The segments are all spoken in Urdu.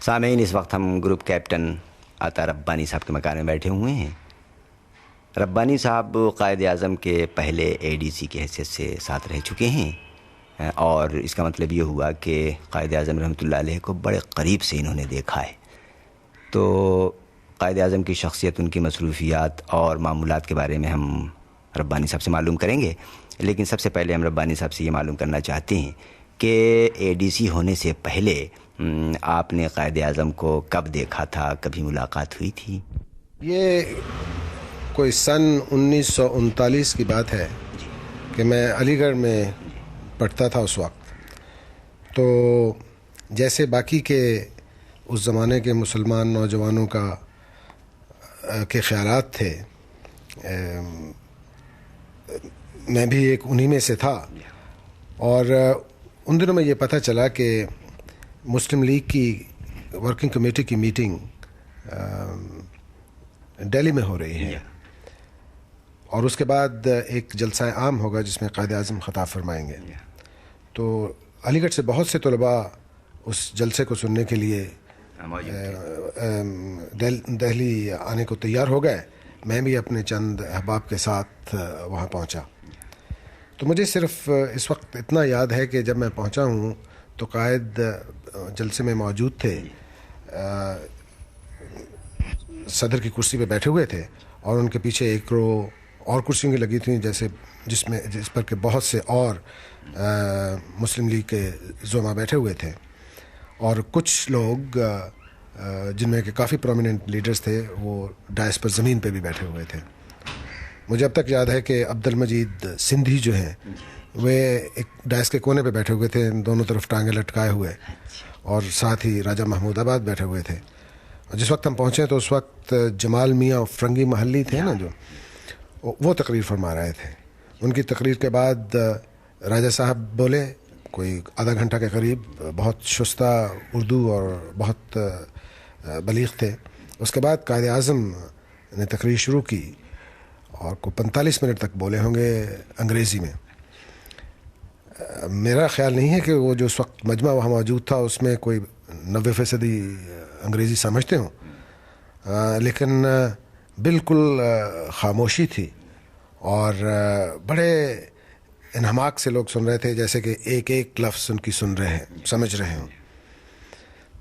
سامعین، اس وقت ہم گروپ کیپٹن عطا ربانی صاحب کے مکان میں بیٹھے ہوئے ہیں۔ ربانی صاحب قائد اعظم کے پہلے اے ڈی سی کی حیثیت سے ساتھ رہ چکے ہیں، اور اس کا مطلب یہ ہوا کہ قائد اعظم رحمۃ اللہ علیہ کو بڑے قریب سے انہوں نے دیکھا ہے۔ تو قائد اعظم کی شخصیت، ان کی مصروفیات اور معمولات کے بارے میں ہم ربانی صاحب سے معلوم کریں گے، لیکن سب سے پہلے ہم ربانی صاحب سے یہ معلوم کرنا چاہتے ہیں کہ اے ڈی سی ہونے سے پہلے آپ نے قائد اعظم کو کب دیکھا تھا، کبھی ملاقات ہوئی تھی؟ یہ کوئی سن 1939 کی بات ہے کہ میں علی گڑھ میں پڑھتا تھا اس وقت۔ تو جیسے باقی کے اس زمانے کے مسلمان نوجوانوں کے خیالات تھے، میں بھی ایک انہی میں سے تھا، اور ان دنوں میں یہ پتہ چلا کہ مسلم لیگ کی ورکنگ کمیٹی کی میٹنگ دہلی میں ہو رہی ہے، اور اس کے بعد ایک جلسہ عام ہوگا جس میں قائد اعظم خطاب فرمائیں گے۔ تو علی گڑھ سے بہت سے طلباء اس جلسے کو سننے کے لیے دہلی آنے کو تیار ہو گئے۔ میں بھی اپنے چند احباب کے ساتھ وہاں پہنچا۔ تو مجھے صرف اس وقت اتنا یاد ہے کہ جب میں پہنچا ہوں تو قائد جلسے میں موجود تھے، صدر کی کرسی پہ بیٹھے ہوئے تھے، اور ان کے پیچھے ایک رو اور کرسیوں کی لگی تھیں جس پر کہ بہت سے اور مسلم لیگ کے زعما بیٹھے ہوئے تھے، اور کچھ لوگ جن میں کہ کافی پرومیننٹ لیڈرز تھے وہ ڈائس پر زمین پہ بھی بیٹھے ہوئے تھے۔ مجھے اب تک یاد ہے کہ عبد المجید سندھی جو ہیں وہ ایک ڈائس کے کونے پہ بیٹھے ہوئے تھے، دونوں طرف ٹانگیں لٹکائے ہوئے، اور ساتھ ہی راجہ محمود آباد بیٹھے ہوئے تھے۔ اور جس وقت ہم پہنچے تو اس وقت جمال میاں فرنگی محلی تھے نا، جو وہ تقریر فرما رہے تھے۔ ان کی تقریر کے بعد راجہ صاحب بولے کوئی آدھا گھنٹہ کے قریب، بہت شستہ اردو اور بہت بلیغ تھے۔ اس کے بعد قائد اعظم نے تقریر شروع کی، اور کو 45 منٹ تک بولے ہوں گے انگریزی میں۔ میرا خیال نہیں ہے کہ وہ جو اس وقت مجمع وہاں موجود تھا اس میں کوئی 90% انگریزی سمجھتے ہوں، لیکن بالکل خاموشی تھی، اور بڑے انہماک سے لوگ سن رہے تھے، جیسے کہ ایک ایک لفظ ان کی سن رہے ہیں، سمجھ رہے ہوں۔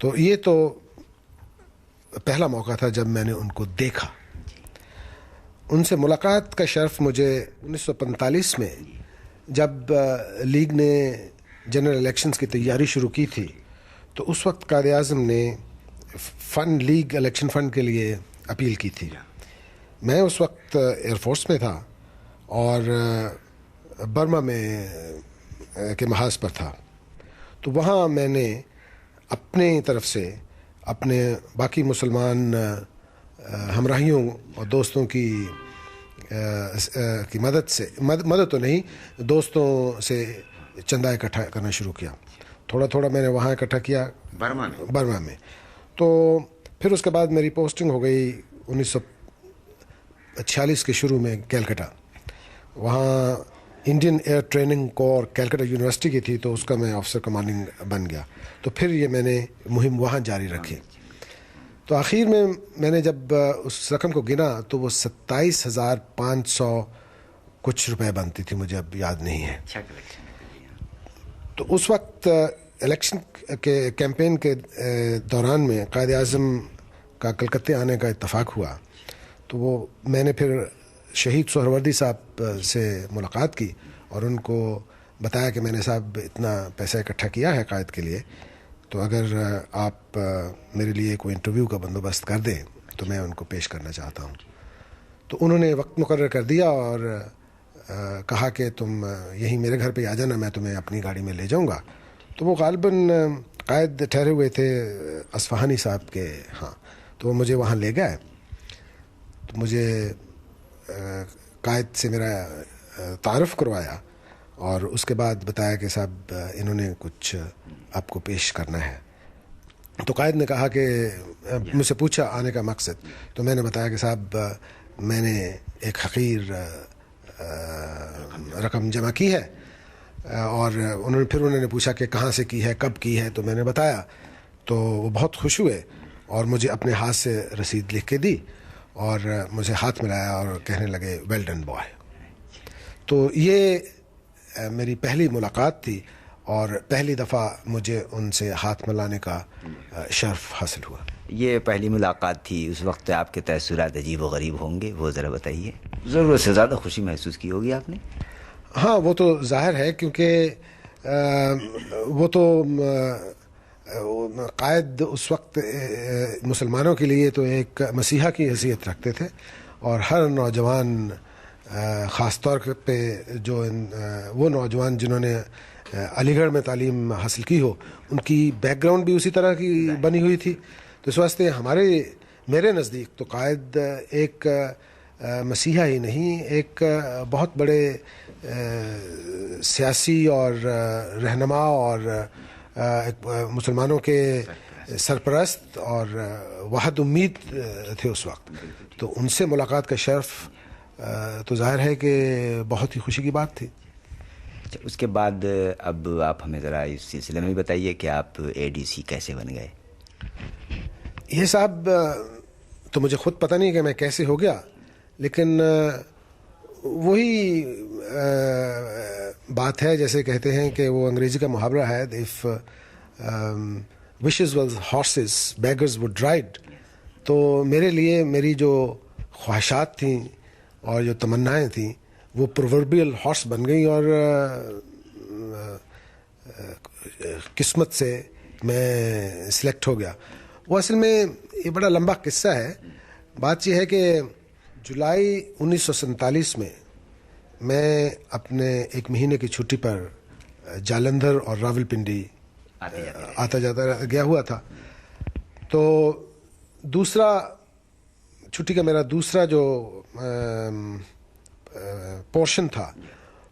تو یہ تو پہلا موقع تھا جب میں نے ان کو دیکھا۔ ان سے ملاقات کا شرف مجھے 1945 میں جب لیگ نے جنرل الیکشنز کی تیاری شروع کی تھی، تو اس وقت قائد اعظم نے لیگ الیکشن فنڈ کے لیے اپیل کی تھی۔ میں اس وقت ایئر فورس میں تھا اور برما میں کے محاذ پر تھا، تو وہاں میں نے اپنے طرف سے اپنے باقی مسلمان ہمراہیوں اور دوستوں کی مدد تو نہیں، دوستوں سے چندہ اکٹھا کرنا شروع کیا۔ تھوڑا تھوڑا میں نے وہاں اکٹھا کیا برما میں۔ تو پھر اس کے بعد میری پوسٹنگ ہو گئی 1946 کے شروع میں کیلکٹا۔ وہاں انڈین ایئر ٹریننگ کور کیلکٹا یونیورسٹی کی تھی، تو اس کا میں آفیسر کمانڈنگ بن گیا۔ تو پھر یہ میں نے مہم وہاں جاری رکھی۔ تو آخر میں نے جب اس رقم کو گنا تو وہ 27,500 کچھ روپے بنتی تھی، مجھے اب یاد نہیں ہے۔ تو اس وقت الیکشن کے کیمپین کے دوران میں قائد اعظم کا کلکتے آنے کا اتفاق ہوا، تو وہ میں نے پھر شہید سہروردی صاحب سے ملاقات کی اور ان کو بتایا کہ میں نے صاحب اتنا پیسہ اکٹھا کیا ہے قائد کے لیے، تو اگر آپ میرے لیے کوئی انٹرویو کا بندوبست کر دیں تو میں ان کو پیش کرنا چاہتا ہوں۔ تو انہوں نے وقت مقرر کر دیا اور کہا کہ تم یہیں میرے گھر پہ آ جانا، میں تمہیں اپنی گاڑی میں لے جاؤں گا۔ تو وہ غالباً قائد ٹھہرے ہوئے تھے اصفہانی صاحب کے ہاں، تو وہ مجھے وہاں لے گئے۔ تو مجھے قائد سے میرا تعارف کروایا، اور اس کے بعد بتایا کہ صاحب انہوں نے کچھ آپ کو پیش کرنا ہے۔ تو قائد نے کہا کہ مجھ سے پوچھا آنے کا مقصد، تو میں نے بتایا کہ صاحب میں نے ایک حقیر رقم جمع کی ہے، اور انہوں نے پوچھا کہ کہاں سے کی ہے، کب کی ہے، تو میں نے بتایا۔ تو وہ بہت خوش ہوئے اور مجھے اپنے ہاتھ سے رسید لکھ کے دی اور مجھے ہاتھ ملایا اور کہنے لگے ویل ڈن بوائے. تو یہ میری پہلی ملاقات تھی اور پہلی دفعہ مجھے ان سے ہاتھ ملانے کا شرف حاصل ہوا. یہ پہلی ملاقات تھی, اس وقت آپ کے تاثرات عجیب و غریب ہوں گے, وہ ذرا بتائیے. ضرورت سے زیادہ خوشی محسوس کی ہوگی آپ نے. ہاں وہ تو ظاہر ہے, کیونکہ وہ تو قائد اس وقت مسلمانوں کے لیے تو ایک مسیحا کی حیثیت رکھتے تھے, اور ہر نوجوان خاص طور پہ جو وہ نوجوان جنہوں نے علی گڑھ میں تعلیم حاصل کی ہو, ان کی بیک گراؤنڈ بھی اسی طرح کی بنی ہوئی تھی. تو اس واسطے میرے نزدیک تو قائد ایک مسیحا ہی نہیں, ایک بہت بڑے سیاسی اور رہنما اور مسلمانوں کے سرپرست اور واحد امید تھے اس وقت. تو ان سے ملاقات کا شرف تو ظاہر ہے کہ بہت ہی خوشی کی بات تھی. اس کے بعد اب آپ ہمیں ذرا اس سلسلے میں بتائیے کہ آپ ADC کیسے بن گئے. یہ صاحب تو مجھے خود پتہ نہیں کہ میں کیسے ہو گیا, لیکن وہی بات ہے جیسے کہتے ہیں کہ وہ انگریزی کا محاورہ ہے, if wishes were horses beggars would ride. تو میرے لیے میری جو خواہشات تھیں اور جو تمنائیں تھیں وہ پرووربیل ہارس بن گئی, اور قسمت سے میں سلیکٹ ہو گیا. وہ اصل میں یہ بڑا لمبا قصہ ہے. بات یہ ہے کہ جولائی 1947 میں اپنے 1 مہینے کی چھٹی پر جالندھر اور راولپنڈی آتا جاتا گیا ہوا تھا. تو دوسرا چھٹی کا میرا دوسرا جو پورشن تھا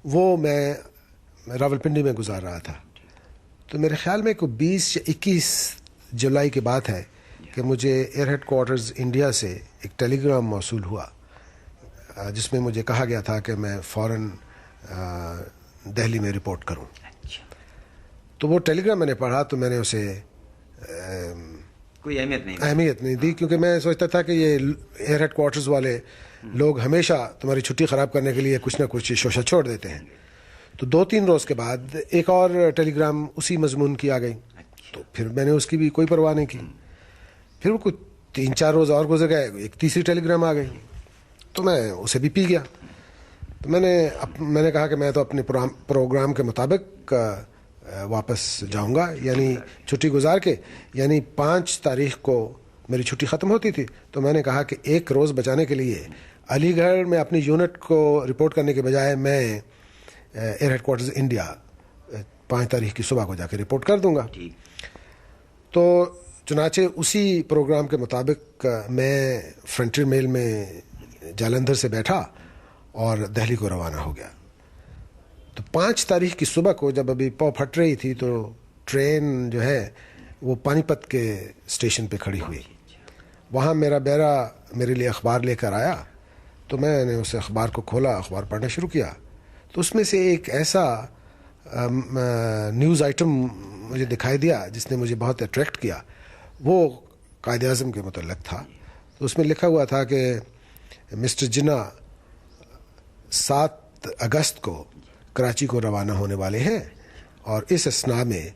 وہ میں راولپنڈی میں گزار رہا تھا. تو میرے خیال میں کوئی 20 یا 21 جولائی کی بات ہے کہ مجھے ایئر ہیڈ کوارٹرز انڈیا سے ایک ٹیلی گرام موصول ہوا جس میں مجھے کہا گیا تھا کہ میں فوراً دہلی میں رپورٹ کروں. تو وہ ٹیلی گرام میں نے پڑھا تو میں نے اسے کوئی اہمیت نہیں دی, کیونکہ میں سوچتا تھا کہ یہ ایئر ہیڈ کوارٹرز والے لوگ ہمیشہ تمہاری چھٹی خراب کرنے کے لیے کچھ نہ کچھ شوشہ چھوڑ دیتے ہیں. تو 2-3 روز کے بعد ایک اور ٹیلی گرام اسی مضمون کی آ گئی. تو پھر میں نے اس کی بھی کوئی پرواہ نہیں کی. پھر وہ کچھ 3-4 روز اور گزر گئے, ایک تیسری ٹیلی گرام آ گئی تو میں اسے بھی پی گیا. تو میں نے کہا کہ میں تو اپنے پروگرام کے مطابق واپس جاؤں گا, یعنی چھٹی گزار کے, یعنی 5 تاریخ کو میری چھٹی ختم ہوتی تھی. تو میں نے کہا کہ 1 روز بچانے کے لیے علی گڑھ میں اپنی یونٹ کو رپورٹ کرنے کے بجائے میں ایئر ہیڈ کوارٹرز انڈیا 5 تاریخ کی صبح کو جا کے رپورٹ کر دوں گا. تو چنانچہ اسی پروگرام کے مطابق میں فرنٹیئر میل میں جالندھر سے بیٹھا اور دہلی کو روانہ ہو گیا. تو 5 تاریخ کی صبح کو جب ابھی پاؤ پھٹ رہی تھی تو ٹرین جو ہے وہ پانی پت کے اسٹیشن پہ کھڑی ہوئی. وہاں میرا بیرا میرے لیے اخبار لے کر آیا. تو میں نے اس اخبار کو کھولا, اخبار پڑھنا شروع کیا. تو اس میں سے ایک ایسا نیوز آئٹم مجھے دکھائی دیا جس نے مجھے بہت اٹریکٹ کیا. وہ قائد اعظم کے متعلق تھا. تو اس میں لکھا ہوا تھا کہ مسٹر جناح 7 اگست کو کراچی کو روانہ ہونے والے ہیں, اور اس اثناء میں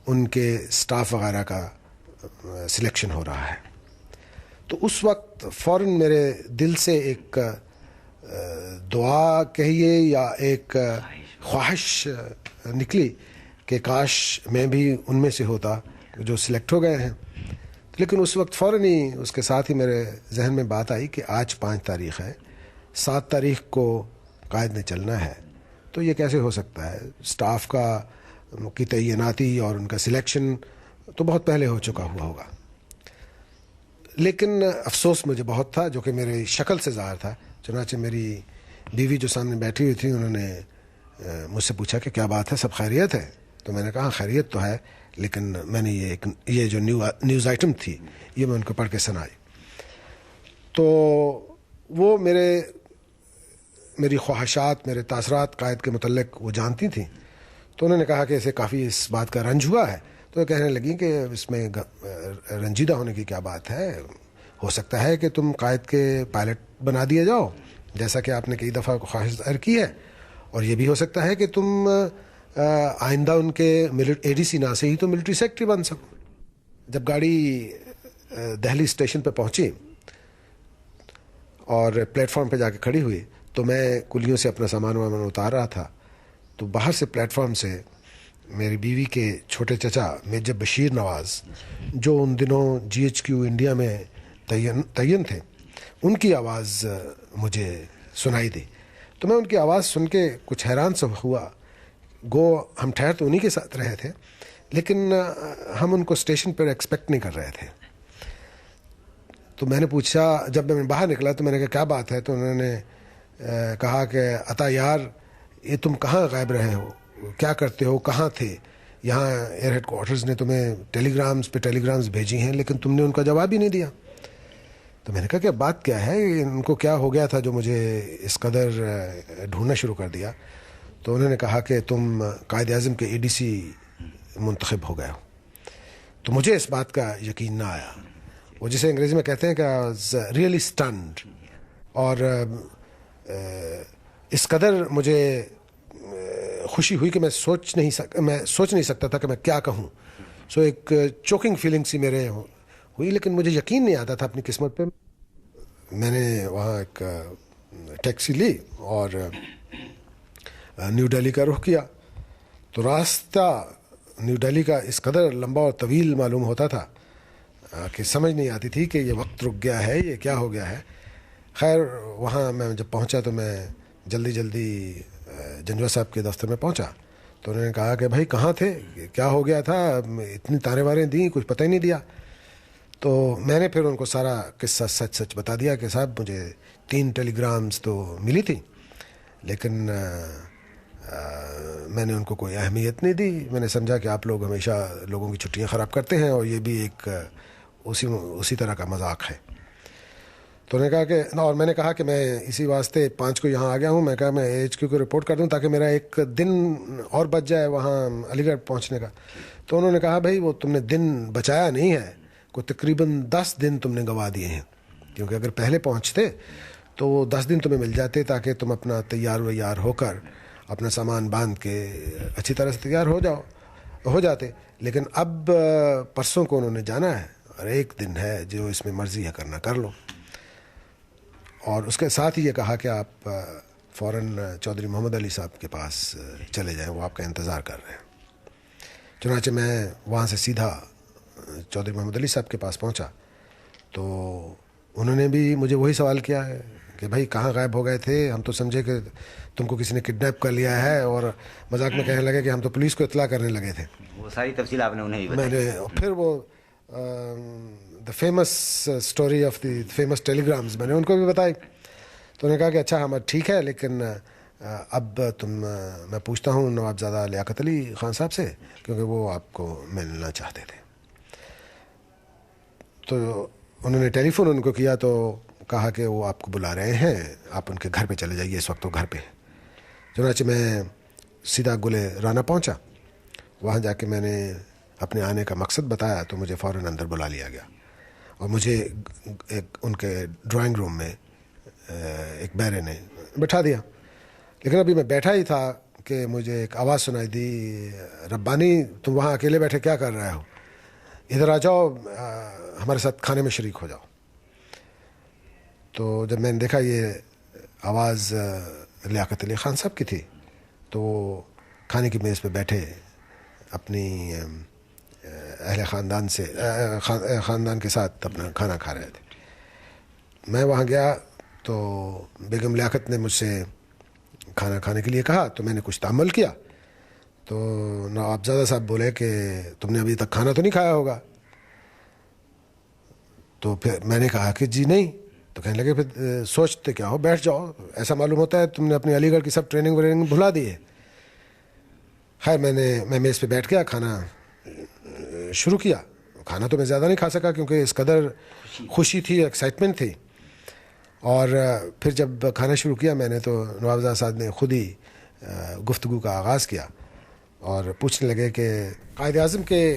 ان کے سٹاف وغیرہ کا سلیکشن ہو رہا ہے. تو اس وقت فوراً میرے دل سے ایک دعا کہیے یا ایک خواہش نکلی کہ کاش میں بھی ان میں سے ہوتا جو سلیکٹ ہو گئے ہیں. لیکن اس وقت فوراً ہی اس کے ساتھ ہی میرے ذہن میں بات آئی کہ آج 5 تاریخ ہے, 7 تاریخ کو قائد نے چلنا ہے. تو یہ کیسے ہو سکتا ہے؟ سٹاف کی تعیناتی اور ان کا سلیکشن تو بہت پہلے ہو چکا ہوا ہوگا. لیکن افسوس مجھے بہت تھا جو کہ میری شکل سے ظاہر تھا. چنانچہ میری بیوی جو سامنے بیٹھی ہوئی تھی انہوں نے مجھ سے پوچھا کہ کیا بات ہے, سب خیریت ہے؟ تو میں نے کہا خیریت تو ہے, لیکن میں نے یہ جو نیوز آئٹم تھی یہ میں ان کو پڑھ کے سنائی. تو وہ میری خواہشات, میرے تاثرات قائد کے متعلق وہ جانتی تھیں. تو انہوں نے کہا کہ اسے کافی اس بات کا رنج ہوا ہے, تو کہنے لگیں کہ اس میں رنجیدہ ہونے کی کیا بات ہے, ہو سکتا ہے کہ تم قائد کے پائلٹ بنا دیے جاؤ جیسا کہ آپ نے کئی دفعہ خواہش ظاہر کی ہے, اور یہ بھی ہو سکتا ہے کہ تم آئندہ ان کے ADC نہ سے ہی تو ملٹری سیکرٹری بن سکو. جب گاڑی دہلی اسٹیشن پہ پہنچی اور پلیٹ فارم پہ جا کے کھڑی ہوئی تو میں کلیوں سے اپنا سامان وامان اتار رہا تھا, تو باہر سے پلیٹ فارم سے میری بیوی کے چھوٹے چچا میجر بشیر نواز, جو ان دنوں GHQ انڈیا میں تعین تھے, ان کی آواز مجھے سنائی دی. تو میں ان کی آواز سن کے کچھ حیران سا ہوا. گو ہم ٹھہر تو انہی کے ساتھ رہے تھے, لیکن ہم ان کو اسٹیشن پر ایکسپیکٹ نہیں کر رہے تھے. تو میں نے پوچھا, جب میں باہر نکلا تو میں نے کہا کیا بات ہے, تو انہوں نے کہا کہ عطا یار یہ تم کہاں غائب رہے ہو, کیا کرتے ہو, کہاں تھے, یہاں ایئر ہیڈ کوارٹرز نے تمہیں ٹیلی گرامز بھیجی ہیں لیکن تم نے ان کا جواب ہی نہیں دیا. تو میں نے کہا کہ بات کیا ہے, ان کو کیا ہو گیا تھا جو مجھے اس قدر ڈھونڈنا شروع کر دیا. تو انہوں نے کہا کہ تم قائد اعظم کے ADC منتخب ہو گئے ہو. تو مجھے اس بات کا یقین نہ آیا, وہ جسے انگریزی میں کہتے ہیں کہ ریئلی اسٹنڈ, اور اس قدر مجھے خوشی ہوئی کہ میں سوچ نہیں سکتا تھا کہ میں کیا کہوں. سو ایک چوکنگ فیلنگ سی میرے ہوئی, لیکن مجھے یقین نہیں آتا تھا اپنی قسمت پہ. میں نے وہاں ایک ٹیکسی لی اور نیو دہلی کا رخ کیا. تو راستہ نیو دہلی کا اس قدر لمبا اور طویل معلوم ہوتا تھا کہ سمجھ نہیں آتی تھی کہ یہ وقت رک گیا ہے, یہ کیا ہو گیا ہے. خیر وہاں میں جب پہنچا تو میں جلدی جنجوا صاحب کے دفتر میں پہنچا. تو انہوں نے کہا کہ بھائی کہاں تھے, کیا ہو گیا تھا, اتنی تانے واریں دیں, کچھ پتہ ہی نہیں دیا. تو میں نے پھر ان کو سارا قصہ سچ بتا دیا کہ صاحب مجھے 3 ٹیلی گرامز تو ملی تھی, لیکن میں نے ان کو کوئی اہمیت نہیں دی. میں نے سمجھا کہ آپ لوگ ہمیشہ لوگوں کی چھٹیاں خراب کرتے ہیں اور یہ بھی ایک اسی طرح کا مذاق ہے. تو انہوں نے کہا کہ, اور میں نے کہا کہ میں اسی واسطے 5 کو یہاں آ گیا ہوں. میں کہا میں HQ کو رپورٹ کر دوں تاکہ میرا ایک دن اور بچ جائے وہاں علی گڑھ پہنچنے کا. تو انہوں نے کہا بھائی وہ تم نے دن بچایا نہیں ہے, کو تقریباً 10 دن تم نے گنوا دیے ہیں, کیونکہ اگر پہلے پہنچتے تو 10 دن تمہیں مل جاتے تاکہ تم اپنا تیار ہو کر اپنا سامان باندھ کے اچھی طرح سے تیار ہو جاتے. لیکن اب پرسوں کو انہوں نے جانا ہے اور ایک دن ہے جو اس میں مرضی ہے کرنا کر لو. اور اس کے ساتھ ہی یہ کہا کہ آپ فوراً چودھری محمد علی صاحب کے پاس چلے جائیں, وہ آپ کا انتظار کر رہے ہیں. چنانچہ میں وہاں سے سیدھا چودھری محمد علی صاحب کے پاس پہنچا. تو انہوں نے بھی مجھے وہی سوال کیا ہے کہ بھائی کہاں غائب ہو گئے تھے, ہم تو سمجھے کہ تم کو کسی نے کڈنیپ کر لیا ہے, اور مذاق میں کہنے لگے کہ ہم تو پولیس کو اطلاع کرنے لگے تھے. وہ ساری تفصیل آپ نے انہیں بھی بتائی. میں نے پھر وہ the famous story of the famous telegrams میں نے ان کو بھی بتائی. تو انہوں نے کہا کہ اچھا ہمارا ٹھیک ہے, لیکن اب میں پوچھتا ہوں نوابزادہ لیاقت علی خان صاحب سے, کیونکہ وہ آپ کو ملنا چاہتے تھے. تو انہوں نے ٹیلی فون ان کو کیا تو کہا کہ وہ آپ کو بلا رہے ہیں, آپ ان کے گھر پہ چلے جائیے, اس وقت وہ گھر پہ. چنانچہ میں سیدھا گلے رانا پہنچا. وہاں جا کے میں نے اپنے آنے کا مقصد بتایا تو مجھے فوراً اندر بلا لیا گیا اور مجھے ان کے ڈرائنگ روم میں ایک بیرے نے بٹھا دیا. لیکن ابھی میں بیٹھا ہی تھا کہ مجھے ایک آواز سنائی دی, ربانی تم وہاں اکیلے بیٹھے کیا کر رہے ہو, ادھر آ جاؤ, ہمارے ساتھ کھانے میں شریک ہو جاؤ. تو جب میں نے دیکھا یہ آواز لیاقت علی خان صاحب کی تھی تو وہ کھانے کی میز پہ بیٹھے اپنی اہل خاندان کے ساتھ اپنا کھانا کھا رہے تھے. میں وہاں گیا تو بیگم لیاقت نے مجھ سے کھانا کھانے کے لیے کہا تو میں نے کچھ تامل کیا. تو نوابزادہ صاحب بولے کہ تم نے ابھی تک کھانا تو نہیں کھایا ہوگا. تو پھر میں نے کہا کہ جی نہیں. تو کہنے لگے پھر سوچتے کیا ہو, بیٹھ جاؤ, ایسا معلوم ہوتا ہے تم نے اپنی علی گڑھ کی سب ٹریننگ وریننگ بھلا دی ہے. خیر میں میز پہ بیٹھ گیا, کھانا شروع کیا. کھانا تو میں زیادہ نہیں کھا سکا کیونکہ اس قدر خوشی تھی, ایکسائٹمنٹ تھی. اور پھر جب کھانا شروع کیا میں نے تو نوابزادہ صاحب نے خود ہی گفتگو کا آغاز کیا اور پوچھنے لگے کہ قائد اعظم کے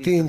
3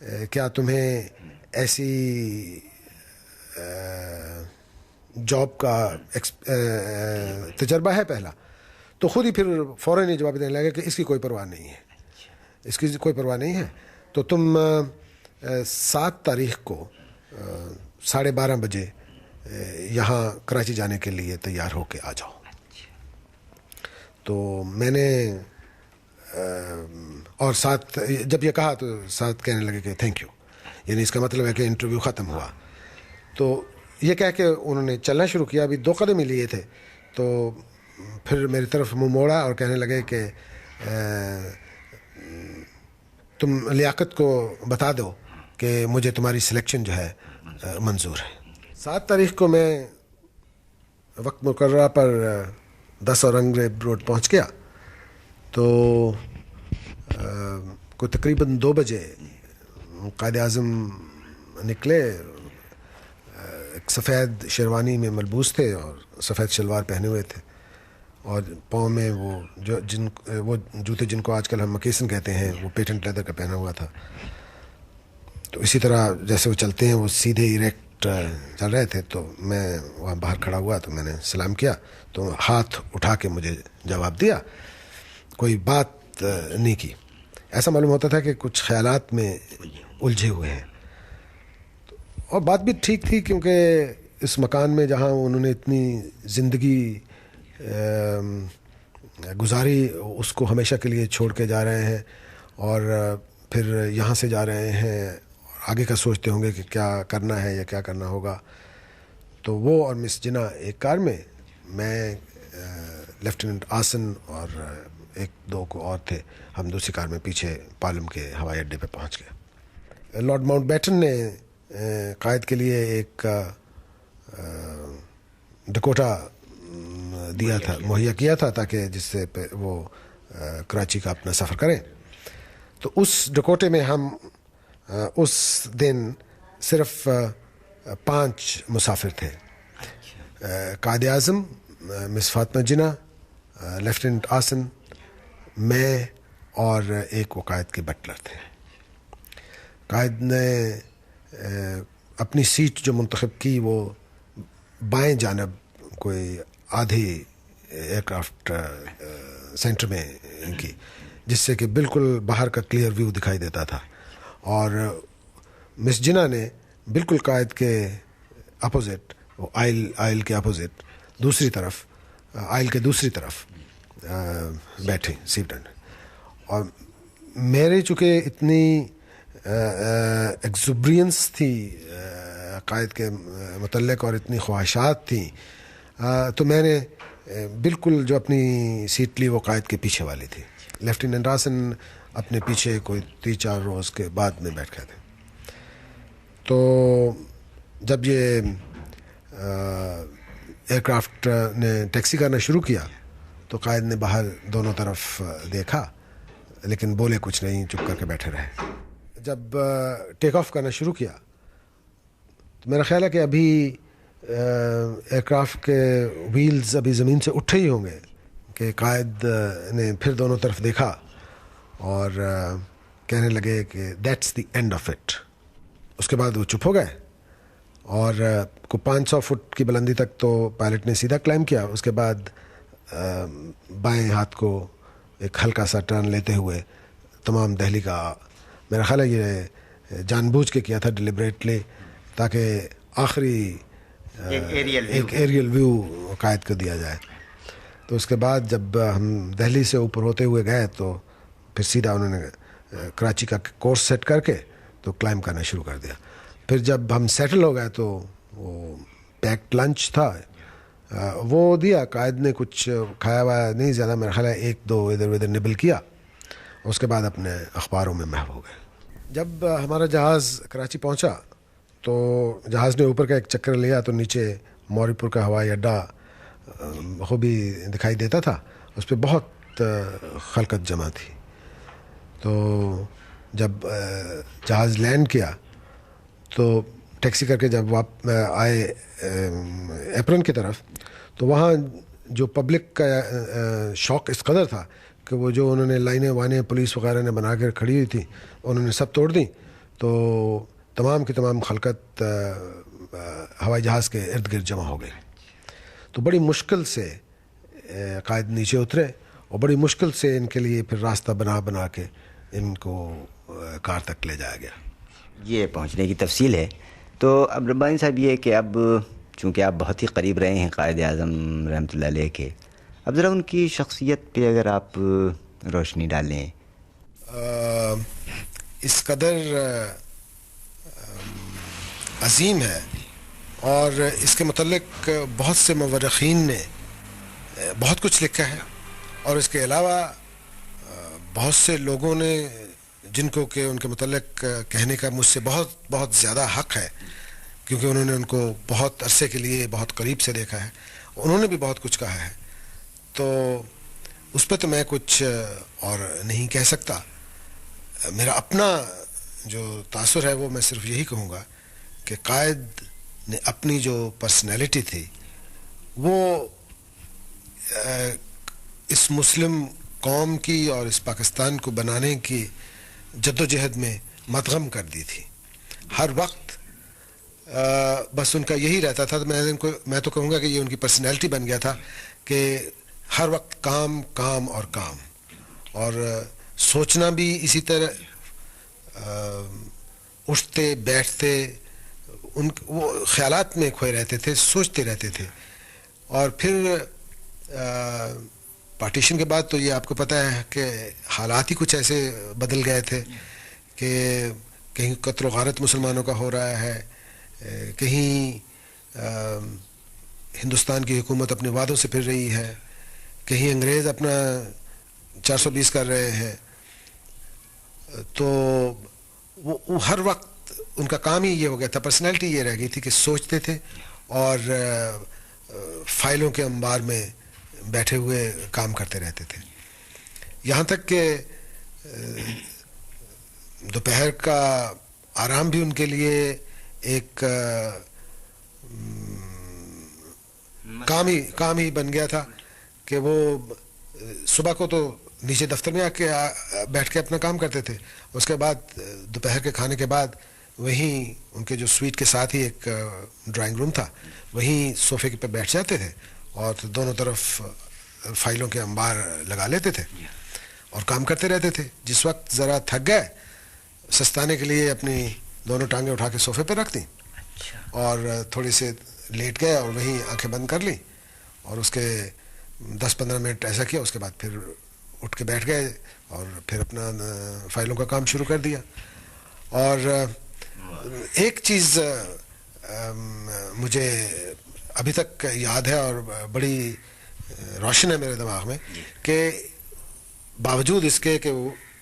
کیا تمہیں ایسی جاب کا تجربہ ہے پہلا؟ تو خود ہی پھر فوراً ہی جواب دینے لگا کہ اس کی کوئی پرواہ نہیں ہے، اس کی کوئی پرواہ نہیں ہے، تو تم 7 تاریخ کو 12:30 بجے یہاں کراچی جانے کے لیے تیار ہو کے آ جاؤ۔ تو میں نے اور 7 جب یہ کہا تو 7 کہنے لگے کہ تھینک یو، یعنی اس کا مطلب ہے کہ انٹرویو ختم ہوا۔ تو یہ کہہ کے انہوں نے چلنا شروع کیا، ابھی 2 قدم ہی لیے تھے تو پھر میری طرف منہ موڑا اور کہنے لگے کہ تم لیاقت کو بتا دو کہ مجھے تمہاری سلیکشن جو ہے منظور ہے۔ 7 تاریخ کو میں وقت مقررہ پر 10 اور انگریب روڈ پہنچ گیا، تو کوئی تقریباً 2 بجے قائد اعظم نکلے، ایک سفید شیروانی میں ملبوس تھے اور سفید شلوار پہنے ہوئے تھے، اور پاؤں میں وہ جوتے جن کو آج کل ہم مکیسن کہتے ہیں وہ پیٹنٹ لیدر کا پہنا ہوا تھا۔ تو اسی طرح جیسے وہ چلتے ہیں وہ سیدھے ایریکٹ چل رہے تھے، تو میں وہاں باہر کھڑا ہوا تو میں نے سلام کیا، تو ہاتھ اٹھا کے مجھے جواب دیا، کوئی بات نہیں کی۔ ایسا معلوم ہوتا تھا کہ کچھ خیالات میں الجھے ہوئے ہیں، اور بات بھی ٹھیک تھی کیونکہ اس مکان میں جہاں انہوں نے اتنی زندگی گزاری اس کو ہمیشہ کے لیے چھوڑ کے جا رہے ہیں، اور پھر یہاں سے جا رہے ہیں، آگے کا سوچتے ہوں گے کہ کیا کرنا ہے یا کیا کرنا ہوگا۔ تو وہ اور مس جنا ایک کار میں، میں لیفٹیننٹ آسن اور 1-2 کو اور تھے، ہم دوسری کار میں پیچھے پالم کے ہوائی اڈے پہ پہنچ گئے۔ لارڈ ماؤنٹ بیٹن نے قائد کے لیے ایک ڈکوٹا مہیا کیا تھا تاکہ جس سے وہ کراچی کا اپنا سفر کریں۔ تو اس ڈکوٹے میں ہم اس دن صرف 5 مسافر تھے، قائد اعظم، مس فاطمہ جناح، لیفٹیننٹ آسن، میں اور ایک وہ قائد کے بٹلر تھے۔ قائد نے اپنی سیٹ جو منتخب کی وہ بائیں جانب کوئی آدھی ایئرکرافٹ سینٹر میں کی، جس سے کہ بالکل باہر کا کلیئر ویو دکھائی دیتا تھا، اور مس جنا نے بالکل قائد کے اپوزٹ، آئل کے اپوزٹ دوسری طرف، آئل کے دوسری طرف بیٹھے سیٹ، اور میرے چونکہ اتنی ایکزوبرینس تھی قائد کے متعلق اور اتنی خواہشات تھیں، تو میں نے بالکل جو اپنی سیٹ لی وہ قائد کے پیچھے والی تھی۔ لیفٹیننٹ آسن اپنے پیچھے کوئی 3-4 روز کے بعد میں بیٹھ گئے تھے۔ تو جب یہ ایئرکرافٹ نے ٹیکسی کرنا شروع کیا تو قائد نے باہر دونوں طرف دیکھا لیکن بولے کچھ نہیں، چپ کر کے بیٹھے رہے۔ جب ٹیک آف کرنا شروع کیا تو میرا خیال ہے کہ ابھی ایئرکرافٹ کے ویلز ابھی زمین سے اٹھے ہی ہوں گے کہ قائد نے پھر دونوں طرف دیکھا اور کہنے لگے کہ that's the end of it. اس کے بعد وہ چپ ہو گئے، اور کو 500 فٹ کی بلندی تک تو پائلٹ نے سیدھا کلائم کیا، اس کے بعد بائیں ہاتھ کو ایک ہلکا سا ٹرن لیتے ہوئے تمام دہلی کا، میرا خیال ہے یہ جان بوجھ کے کیا تھا ڈیلیبریٹلی، تاکہ آخری ایک ایریل ویو قائد کو دیا جائے۔ تو اس کے بعد جب ہم دہلی سے اوپر ہوتے ہوئے گئے تو پھر سیدھا انہوں نے کراچی کا کورس سیٹ کر کے تو کلائم کرنا شروع کر دیا۔ پھر جب ہم سیٹل ہو گئے تو وہ پیکڈ لنچ تھا وہ دیا، قائد نے کچھ کھایا ہوا نہیں زیادہ، میرا خیال ہے 1-2 ادھر ادھر نبل کیا، اس کے بعد اپنے اخباروں میں محو ہو گئے۔ جب ہمارا جہاز کراچی پہنچا تو جہاز نے اوپر کا ایک چکر لیا تو نیچے موری پور کا ہوائی اڈا خوبی دکھائی دیتا تھا، اس پہ بہت خلقت جمع تھی۔ تو جب جہاز لینڈ کیا تو ٹیکسی کر کے جب آئے ایپرن کی طرف تو وہاں جو پبلک کا شوق اس قدر تھا کہ وہ جو انہوں نے لائنیں وائنیں پولیس وغیرہ نے بنا کر کھڑی ہوئی تھی انہوں نے سب توڑ دیں، تو تمام کی تمام خلقت ہوائی جہاز کے ارد گرد جمع ہو گئی. تو بڑی مشکل سے قائد نیچے اترے اور بڑی مشکل سے ان کے لیے پھر راستہ بنا کے ان کو کار تک لے جایا گیا. یہ پہنچنے کی تفصیل ہے. تو اب ربانی صاحب یہ کہ اب چونکہ آپ بہت ہی قریب رہے ہیں قائد اعظم رحمۃ اللہ علیہ کے، اب ذرا ان کی شخصیت پہ اگر آپ روشنی ڈالیں. اس قدر عظیم ہے اور اس کے متعلق بہت سے مورخین نے بہت کچھ لکھا ہے، اور اس کے علاوہ بہت سے لوگوں نے جن کو کہ ان کے متعلق کہنے کا مجھ سے بہت بہت زیادہ حق ہے، کیونکہ انہوں نے ان کو بہت عرصے کے لیے بہت قریب سے دیکھا ہے، انہوں نے بھی بہت کچھ کہا ہے. تو اس پہ تو میں کچھ اور نہیں کہہ سکتا. میرا اپنا جو تاثر ہے وہ میں صرف یہی کہوں گا کہ قائد نے اپنی جو پرسنالٹی تھی وہ اس مسلم قوم کی اور اس پاکستان کو بنانے کی جدوجہد میں مدغم کر دی تھی. ہر وقت بس ان کا یہی رہتا تھا. میں تو کہوں گا کہ یہ ان کی پرسنالٹی بن گیا تھا کہ ہر وقت کام کام اور کام، اور سوچنا بھی اسی طرح، اٹھتے بیٹھتے وہ خیالات میں کھوئے رہتے تھے، سوچتے رہتے تھے. اور پھر پارٹیشن کے بعد تو یہ آپ کو پتہ ہے کہ حالات ہی کچھ ایسے بدل گئے تھے کہ کہیں قتل و غارت مسلمانوں کا ہو رہا ہے، کہیں ہندوستان کی حکومت اپنے وعدوں سے پھر رہی ہے، کہیں انگریز اپنا 420 کر رہے ہیں. تو وہ ہر وقت ان کا کام ہی یہ ہو گیا تھا، پرسنالٹی یہ رہ گئی تھی کہ سوچتے تھے اور فائلوں کے انبار میں بیٹھے ہوئے کام کرتے رہتے تھے. یہاں تک کہ دوپہر کا آرام بھی ان کے لیے ایک کام ہی بن گیا تھا کہ وہ صبح کو تو نیچے دفتر میں آ کے بیٹھ کے اپنا کام کرتے تھے، اس کے بعد دوپہر کے کھانے کے بعد وہیں ان کے جو سویٹ کے ساتھ ہی ایک ڈرائنگ روم تھا، وہیں صوفے پہ بیٹھ جاتے تھے اور دونوں طرف فائلوں کے انبار لگا لیتے تھے اور کام کرتے رہتے تھے. جس وقت ذرا تھک گئے سستانے کے لیے اپنی دونوں ٹانگیں اٹھا کے صوفے پہ رکھ دیں اور تھوڑی سے لیٹ گئے اور وہیں آنکھیں بند کر لیں اور اس کے 10-15 منٹ ایسا کیا. اس کے بعد پھر اٹھ کے بیٹھ گئے اور پھر اپنا فائلوں کا کام شروع کر دیا. اور ایک چیز مجھے ابھی تک یاد ہے اور بڑی روشن ہے میرے دماغ میں کہ باوجود اس کے کہ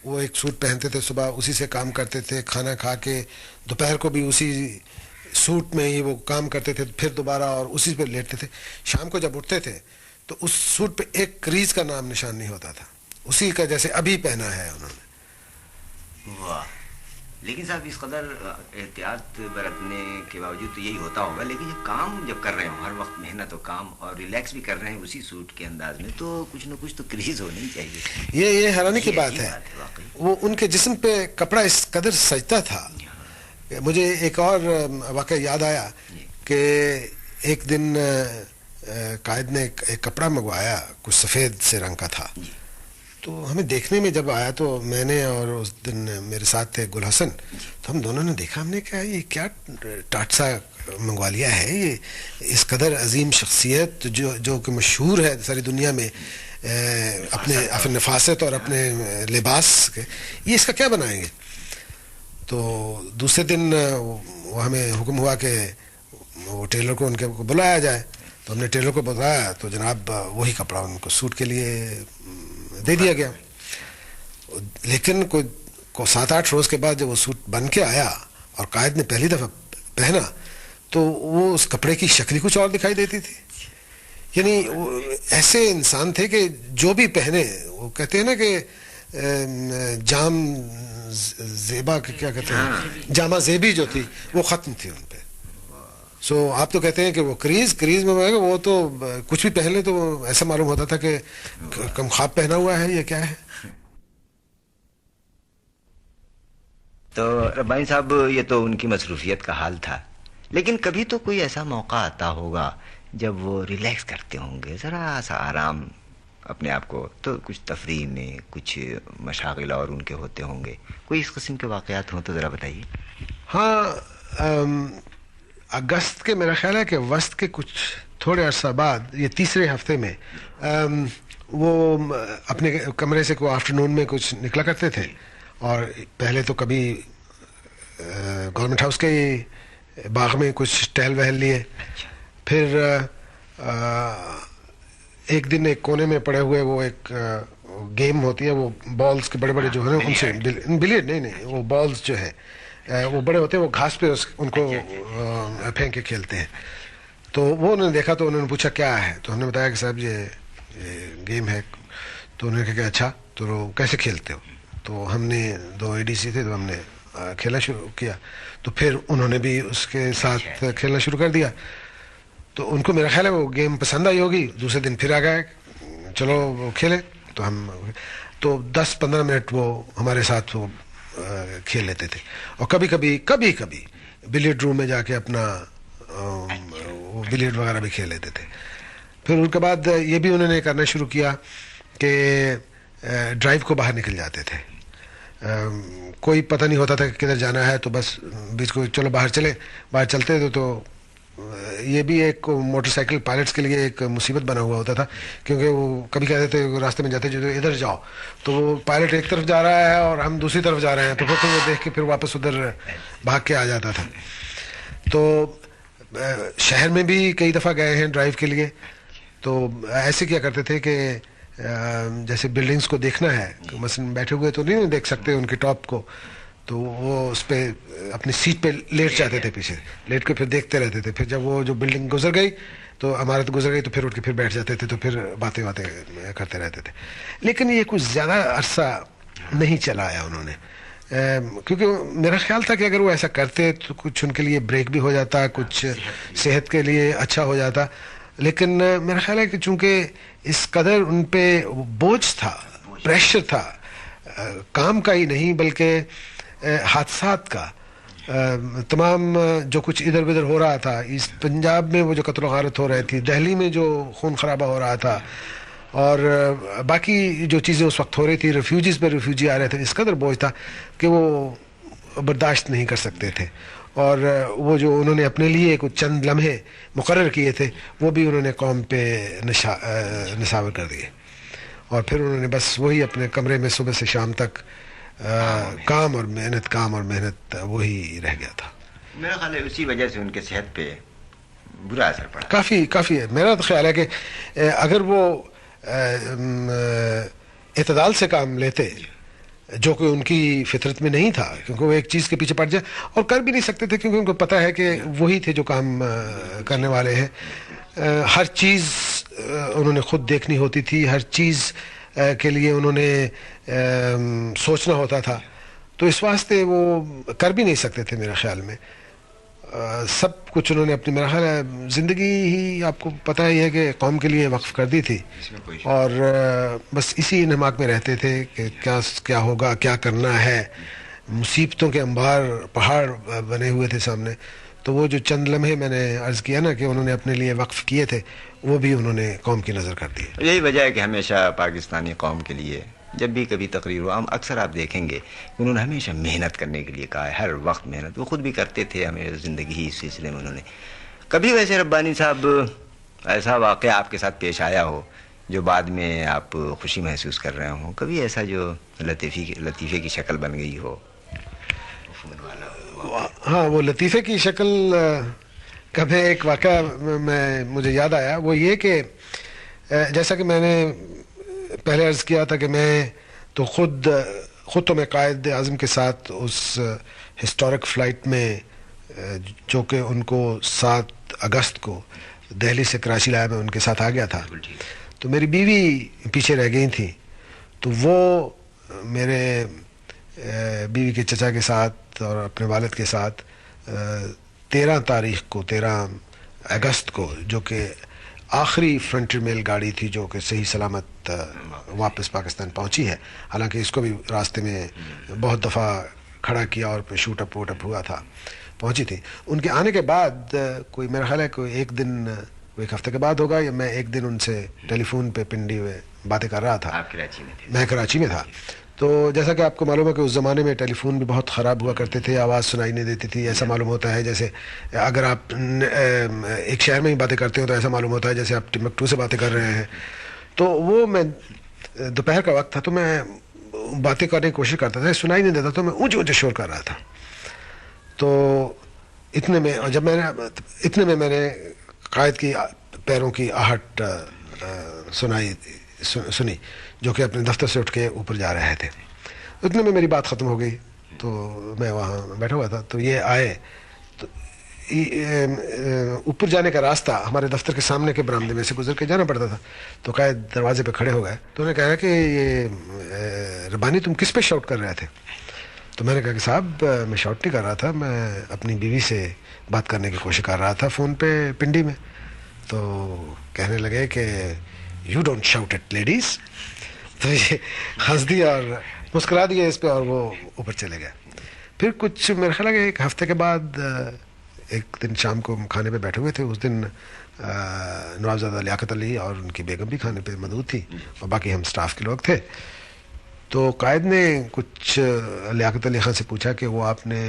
وہ ایک سوٹ پہنتے تھے، صبح اسی سے کام کرتے تھے، کھانا کھا کے دوپہر کو بھی اسی سوٹ میں ہی وہ کام کرتے تھے، پھر دوبارہ اور اسی پہ لیٹتے تھے. شام کو جب اٹھتے تھے تو اس سوٹ پہ ایک کریز کا نام نشان نہیں ہوتا تھا، اسی کا جیسے ابھی پہنا ہے انہوں نے. واہ. لیکن صاحب اس قدر احتیاط برتنے کے باوجود تو یہی ہوتا ہوگا، لیکن جب کر رہے ہوں ہر وقت محنت و کام اور ریلیکس بھی کر رہے ہیں اسی سوٹ کے انداز میں، تو کچھ نہ کچھ تو کریز ہونی چاہیے. یہ حیرانی کی بات ہے. وہ ان کے جسم پہ کپڑا اس قدر سجتا تھا. مجھے ایک اور واقعہ یاد آیا کہ ایک دن قائد نے ایک کپڑا منگوایا، کچھ سفید سے رنگ کا تھا. تو ہمیں دیکھنے میں جب آیا تو میں نے اور اس دن میرے ساتھ تھے گل حسن، تو ہم دونوں نے دیکھا، ہم نے کہا یہ کیا ٹاٹسا منگوا لیا ہے، یہ اس قدر عظیم شخصیت جو کہ مشہور ہے ساری دنیا میں اپنے نفاست اور اپنے لباس کے، یہ اس کا کیا بنائیں گے. تو دوسرے دن وہ ہمیں حکم ہوا کہ وہ ٹیلر کو ان کے بلایا جائے. تو ہم نے ٹیلر کو بتایا تو جناب وہی کپڑا ان کو سوٹ کے لیے دے دیا گیا. لیکن کوئی 7-8 روز کے بعد جب وہ سوٹ بن کے آیا اور قائد نے پہلی دفعہ پہنا تو وہ اس کپڑے کی شکل کچھ اور دکھائی دیتی تھی. یعنی ایسے انسان تھے کہ جو بھی پہنے، وہ کہتے ہیں نا کہ جام زیبا کیا کہتے ہیں، جامہ زیبی جو تھی وہ ختم تھی ان پہ. سو آپ تو کہتے ہیں کہ وہ کریز میں وہ تو کچھ بھی پہن لے تو ایسا معلوم ہوتا تھا کہ کم خواب پہنا ہوا ہے، یہ کیا ہے. تو ربانی صاحب یہ تو ان کی مصروفیت کا حال تھا، لیکن کبھی تو کوئی ایسا موقع آتا ہوگا جب وہ ریلیکس کرتے ہوں گے، ذرا سا آرام اپنے آپ کو، تو کچھ تفریح میں کچھ مشاغل اور ان کے ہوتے ہوں گے، کوئی اس قسم کے واقعات ہوں تو ذرا بتائیے۔ ہاں، اگست کے میرا خیال ہے کہ وسط کے کچھ تھوڑے عرصہ بعد، یہ تیسرے ہفتے میں، وہ اپنے کمرے سے کوئی آفٹرنون میں کچھ نکلا کرتے تھے، اور پہلے تو کبھی گورنمنٹ ہاؤس کے باغ میں کچھ ٹہل وہل لیے، پھر ایک دن ایک کونے میں پڑے ہوئے وہ ایک گیم ہوتی ہے، وہ بالز کے بڑے بڑے جو ہیں ان سے، بلیئرڈ نہیں، وہ بالز جو ہے وہ بڑے ہوتے ہیں، وہ گھاس پہ ان کو پھینک کے کھیلتے ہیں، تو وہ انہوں نے دیکھا تو انہوں نے پوچھا کیا ہے، تو ہم نے بتایا کہ صاحب یہ گیم ہے، تو انہوں نے کہا کہ اچھا تو کیسے کھیلتے ہو، تو ہم نے 2 ADC تھے تو ہم نے کھیلنا شروع کیا، تو پھر انہوں نے بھی اس کے ساتھ کھیلنا شروع کر دیا، تو ان کو میرا خیال ہے وہ گیم پسند آئی ہوگی، دوسرے دن پھر آ گئے چلو وہ کھیلیں، تو ہم 10-15 منٹ وہ ہمارے ساتھ وہ کھیل لیتے تھے، اور کبھی کبھی بلیئرڈ روم میں جا کے اپنا بلیئرڈ وغیرہ بھی کھیل لیتے تھے۔ پھر ان کے بعد یہ بھی انہوں نے کرنا شروع کیا کہ ڈرائیو کو باہر نکل جاتے تھے، کوئی پتہ نہیں ہوتا تھا کہ کدھر جانا ہے، تو بس بیچ کو چلو باہر چلتے تھے، تو یہ بھی ایک موٹر سائیکل پائلٹس کے لیے ایک مصیبت بنا ہوا ہوتا تھا، کیونکہ وہ کبھی کہتے تھے راستے میں جاتے جو ادھر جاؤ، تو وہ پائلٹ ایک طرف جا رہا ہے اور ہم دوسری طرف جا رہے ہیں، تو پھر وہ دیکھ کے پھر واپس ادھر بھاگ کے آ جاتا تھا۔ تو شہر میں بھی کئی دفعہ گئے ہیں ڈرائیو کے لیے، تو ایسے کیا کرتے تھے کہ جیسے بلڈنگز کو دیکھنا ہے، مثلا بیٹھے ہوئے تو نہیں دیکھ سکتے ان کے ٹاپ کو، تو وہ اس پہ اپنی سیٹ پہ لیٹ جاتے تھے، پیچھے لیٹ کے پھر دیکھتے رہتے تھے، پھر جب وہ جو بلڈنگ گزر گئی تو عمارت گزر گئی تو پھر اٹھ کے پھر بیٹھ جاتے تھے، تو پھر باتیں کرتے رہتے تھے، لیکن یہ کچھ زیادہ عرصہ نہیں چلایا انہوں نے، کیونکہ میرا خیال تھا کہ اگر وہ ایسا کرتے تو کچھ ان کے لیے بریک بھی ہو جاتا، کچھ صحت کے لیے اچھا ہو جاتا، لیکن میرا خیال ہے کہ چونکہ اس قدر ان پہ بوجھ تھا، پریشر تھا، کام کا ہی نہیں بلکہ حادثات کا، تمام جو کچھ ادھر ادھر ہو رہا تھا، ایسٹ پنجاب میں وہ جو قتل و غارت ہو رہی تھی، دہلی میں جو خون خرابہ ہو رہا تھا، اور باقی جو چیزیں اس وقت ہو رہی تھی، ریفیوجیز پہ ریفیوجی آ رہے تھے، اس قدر بوجھ تھا کہ وہ برداشت نہیں کر سکتے تھے، اور وہ جو انہوں نے اپنے لیے کچھ چند لمحے مقرر کیے تھے وہ بھی انہوں نے قوم پہ نشاور کر دیے، اور پھر انہوں نے بس وہی اپنے کمرے میں صبح سے شام تک کام اور محنت وہی رہ گیا تھا۔ میرا خیال ہے اسی وجہ سے ان کے صحت پہ برا اثر پڑا کافی ہے۔ میرا تو خیال ہے کہ اگر وہ اعتدال سے کام لیتے، جو کہ ان کی فطرت میں نہیں تھا، کیونکہ وہ ایک چیز کے پیچھے پڑ جائے، اور کر بھی نہیں سکتے تھے کیونکہ ان کو پتہ ہے کہ وہی تھے جو کام کرنے والے ہیں، ہر چیز انہوں نے خود دیکھنی ہوتی تھی، ہر چیز کے لیے انہوں نے سوچنا ہوتا تھا، تو اس واسطے وہ کر بھی نہیں سکتے تھے میرے خیال میں، سب کچھ انہوں نے اپنی، میرا خیال ہے زندگی ہی آپ کو پتہ ہی ہے کہ قوم کے لیے وقف کر دی تھی، اور بس اسی انہماک میں رہتے تھے کہ کیا ہوگا، کیا کرنا ہے، مصیبتوں کے انبار پہاڑ بنے ہوئے تھے سامنے، تو وہ جو چند لمحے میں نے عرض کیا نا کہ انہوں نے اپنے لیے وقف کیے تھے، وہ بھی انہوں نے قوم کی نظر کر دی۔ یہی وجہ ہے کہ ہمیشہ پاکستانی قوم کے لیے جب بھی کبھی تقریر ہو، ہم اکثر آپ دیکھیں گے انہوں نے ہمیشہ محنت کرنے کے لیے کہا ہے، ہر وقت محنت، وہ خود بھی کرتے تھے، ہمیں زندگی ہی اس سلسلے میں انہوں نے کبھی، ویسے ربانی صاحب ایسا واقعہ آپ کے ساتھ پیش آیا ہو جو بعد میں آپ خوشی محسوس کر رہے ہوں، کبھی ایسا جو لطیفے کی شکل بن گئی ہو؟ ہاں، وہ لطیفے کی شکل کا میں ایک واقعہ مجھے یاد آیا، وہ یہ کہ جیسا کہ میں نے پہلے عرض کیا تھا کہ میں تو خود تو میں قائد اعظم کے ساتھ اس ہسٹورک فلائٹ میں، جو کہ ان کو 7 اگست کو دہلی سے کراچی لایا، میں ان کے ساتھ آ گیا تھا، تو میری بیوی پیچھے رہ گئی تھی، تو وہ میرے بیوی کے چچا کے ساتھ اور اپنے والد کے ساتھ 13 اگست کو، جو کہ آخری فرنٹیئر میل گاڑی تھی جو کہ صحیح سلامت واپس پاکستان پہنچی ہے، حالانکہ اس کو بھی راستے میں بہت دفعہ کھڑا کیا اور شوٹ اپ ووٹ اپ ہوا تھا، پہنچی تھی. ان کے آنے کے بعد کوئی میرا خیال ہے کوئی ایک دن، ایک ہفتے کے بعد ہوگا، یا میں ایک دن ان سے ٹیلی فون پہ پنڈی میں باتیں کر رہا تھا. آپ کراچی میں تھے؟ میں کراچی میں تھا. تو جیسا کہ آپ کو معلوم ہے کہ اس زمانے میں ٹیلی فون بھی بہت خراب ہوا کرتے تھے، آواز سنائی نہیں دیتی تھی. ایسا معلوم ہوتا ہے جیسے اگر آپ ایک شہر میں ہی باتیں کرتے ہو تو ایسا معلوم ہوتا ہے جیسے آپ ٹمبکٹو سے باتیں کر رہے ہیں. تو وہ میں دوپہر کا وقت تھا تو میں باتیں کرنے کی کوشش کرتا تھا، سنائی نہیں دیتا تو میں اونچے اونچے شور کر رہا تھا. تو اتنے میں نے قائد کی پیروں کی آہٹ سنی جو کہ اپنے دفتر سے اٹھ کے اوپر جا رہے تھے. اتنے میں میری بات ختم ہو گئی تو میں وہاں بیٹھا ہوا تھا. تو یہ آئے تو اوپر جانے کا راستہ ہمارے دفتر کے سامنے کے برآمدے میں سے گزر کے جانا پڑتا تھا. تو قائد دروازے پہ کھڑے ہو گئے تو انہوں نے کہا کہ یہ ربانی تم کس پہ شاؤٹ کر رہے تھے؟ تو میں نے کہا کہ صاحب میں شاؤٹ نہیں کر رہا تھا، میں اپنی بیوی سے بات کرنے کی کوشش کر رہا تھا فون پہ پنڈی میں. تو کہنے لگے کہ you don't shout at ladies. تو یہ ہنس دیا اور مسکرا دیا اس پہ اور وہ اوپر چلے گئے. پھر کچھ میرے خیال ہے ایک ہفتے کے بعد ایک دن شام کو ہم کھانے پہ بیٹھے ہوئے تھے. اس دن نوابزادہ لیاقت علی اور ان کی بیگم بھی کھانے پہ موجود تھی اور باقی ہم سٹاف کے لوگ تھے. تو قائد نے کچھ لیاقت علی خان سے پوچھا کہ وہ آپ نے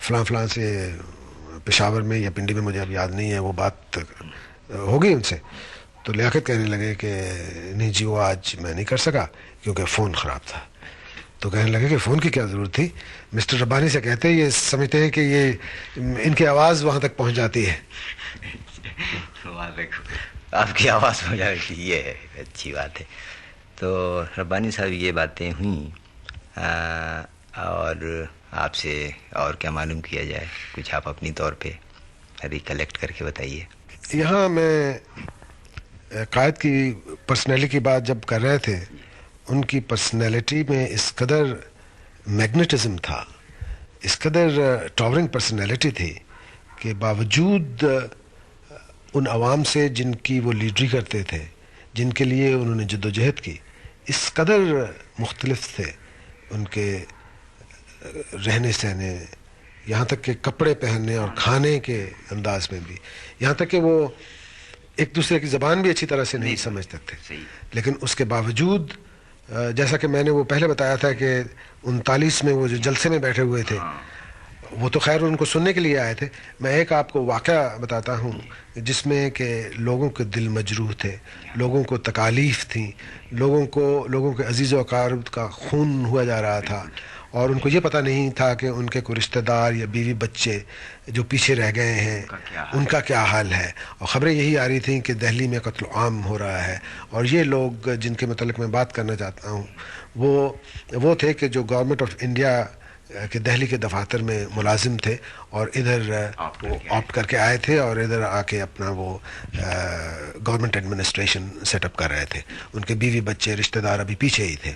فلاں سے پشاور میں یا پنڈی میں، مجھے اب یاد نہیں ہے، وہ بات ہو گئی ان سے. تو لیاقت کہنے لگے کہ نہیں جی وہ آج میں نہیں کر سکا کیونکہ فون خراب تھا. تو کہنے لگے کہ فون کی کیا ضرورت تھی، مسٹر ربانی سے کہتے یہ سمجھتے ہیں کہ یہ ان کی آواز وہاں تک پہنچ جاتی ہے. آپ کی آواز پہنچ جاتی، یہ ہے اچھی بات ہے. تو ربانی صاحب یہ باتیں ہوئیں اور آپ سے اور کیا معلوم کیا جائے؟ کچھ آپ اپنی طور پہ ریکلیکٹ کر کے بتائیے. یہاں میں قائد کی پرسنالٹی کی بات جب کر رہے تھے، ان کی پرسنالٹی میں اس قدر میگنیٹزم تھا، اس قدر ٹاورنگ پرسنالٹی تھی کہ باوجود ان عوام سے جن کی وہ لیڈری کرتے تھے، جن کے لیے انہوں نے جد و جہد کی، اس قدر مختلف تھے ان کے رہنے سہنے، یہاں تک کہ کپڑے پہننے اور کھانے کے انداز میں بھی، یہاں تک کہ وہ ایک دوسرے کی زبان بھی اچھی طرح سے نہیں سمجھتے تھے. لیکن اس کے باوجود جیسا کہ میں نے وہ پہلے بتایا تھا کہ 39 میں وہ جو جلسے میں بیٹھے ہوئے تھے وہ تو خیر ان کو سننے کے لیے آئے تھے. میں ایک آپ کو واقعہ بتاتا ہوں جس میں کہ لوگوں کے دل مجروح تھے، لوگوں کو تکالیف تھیں، لوگوں کے عزیز و اقارب کا خون ہوا جا رہا تھا اور ان کو یہ پتہ نہیں تھا کہ ان کے کوئی رشتہ دار یا بیوی بچے جو پیچھے رہ گئے ہیں ان کا کیا حال ہے. اور خبریں یہی آ رہی تھیں کہ دہلی میں قتل عام ہو رہا ہے. اور یہ لوگ جن کے متعلق میں بات کرنا چاہتا ہوں وہ تھے کہ جو گورنمنٹ آف انڈیا کہ دہلی کے دفاتر میں ملازم تھے اور ادھر آپٹ کر کے آئے تھے اور ادھر آ کے اپنا وہ گورنمنٹ ایڈمنسٹریشن سیٹ اپ کر رہے تھے. ان کے بیوی بچے رشتہ دار ابھی پیچھے ہی تھے.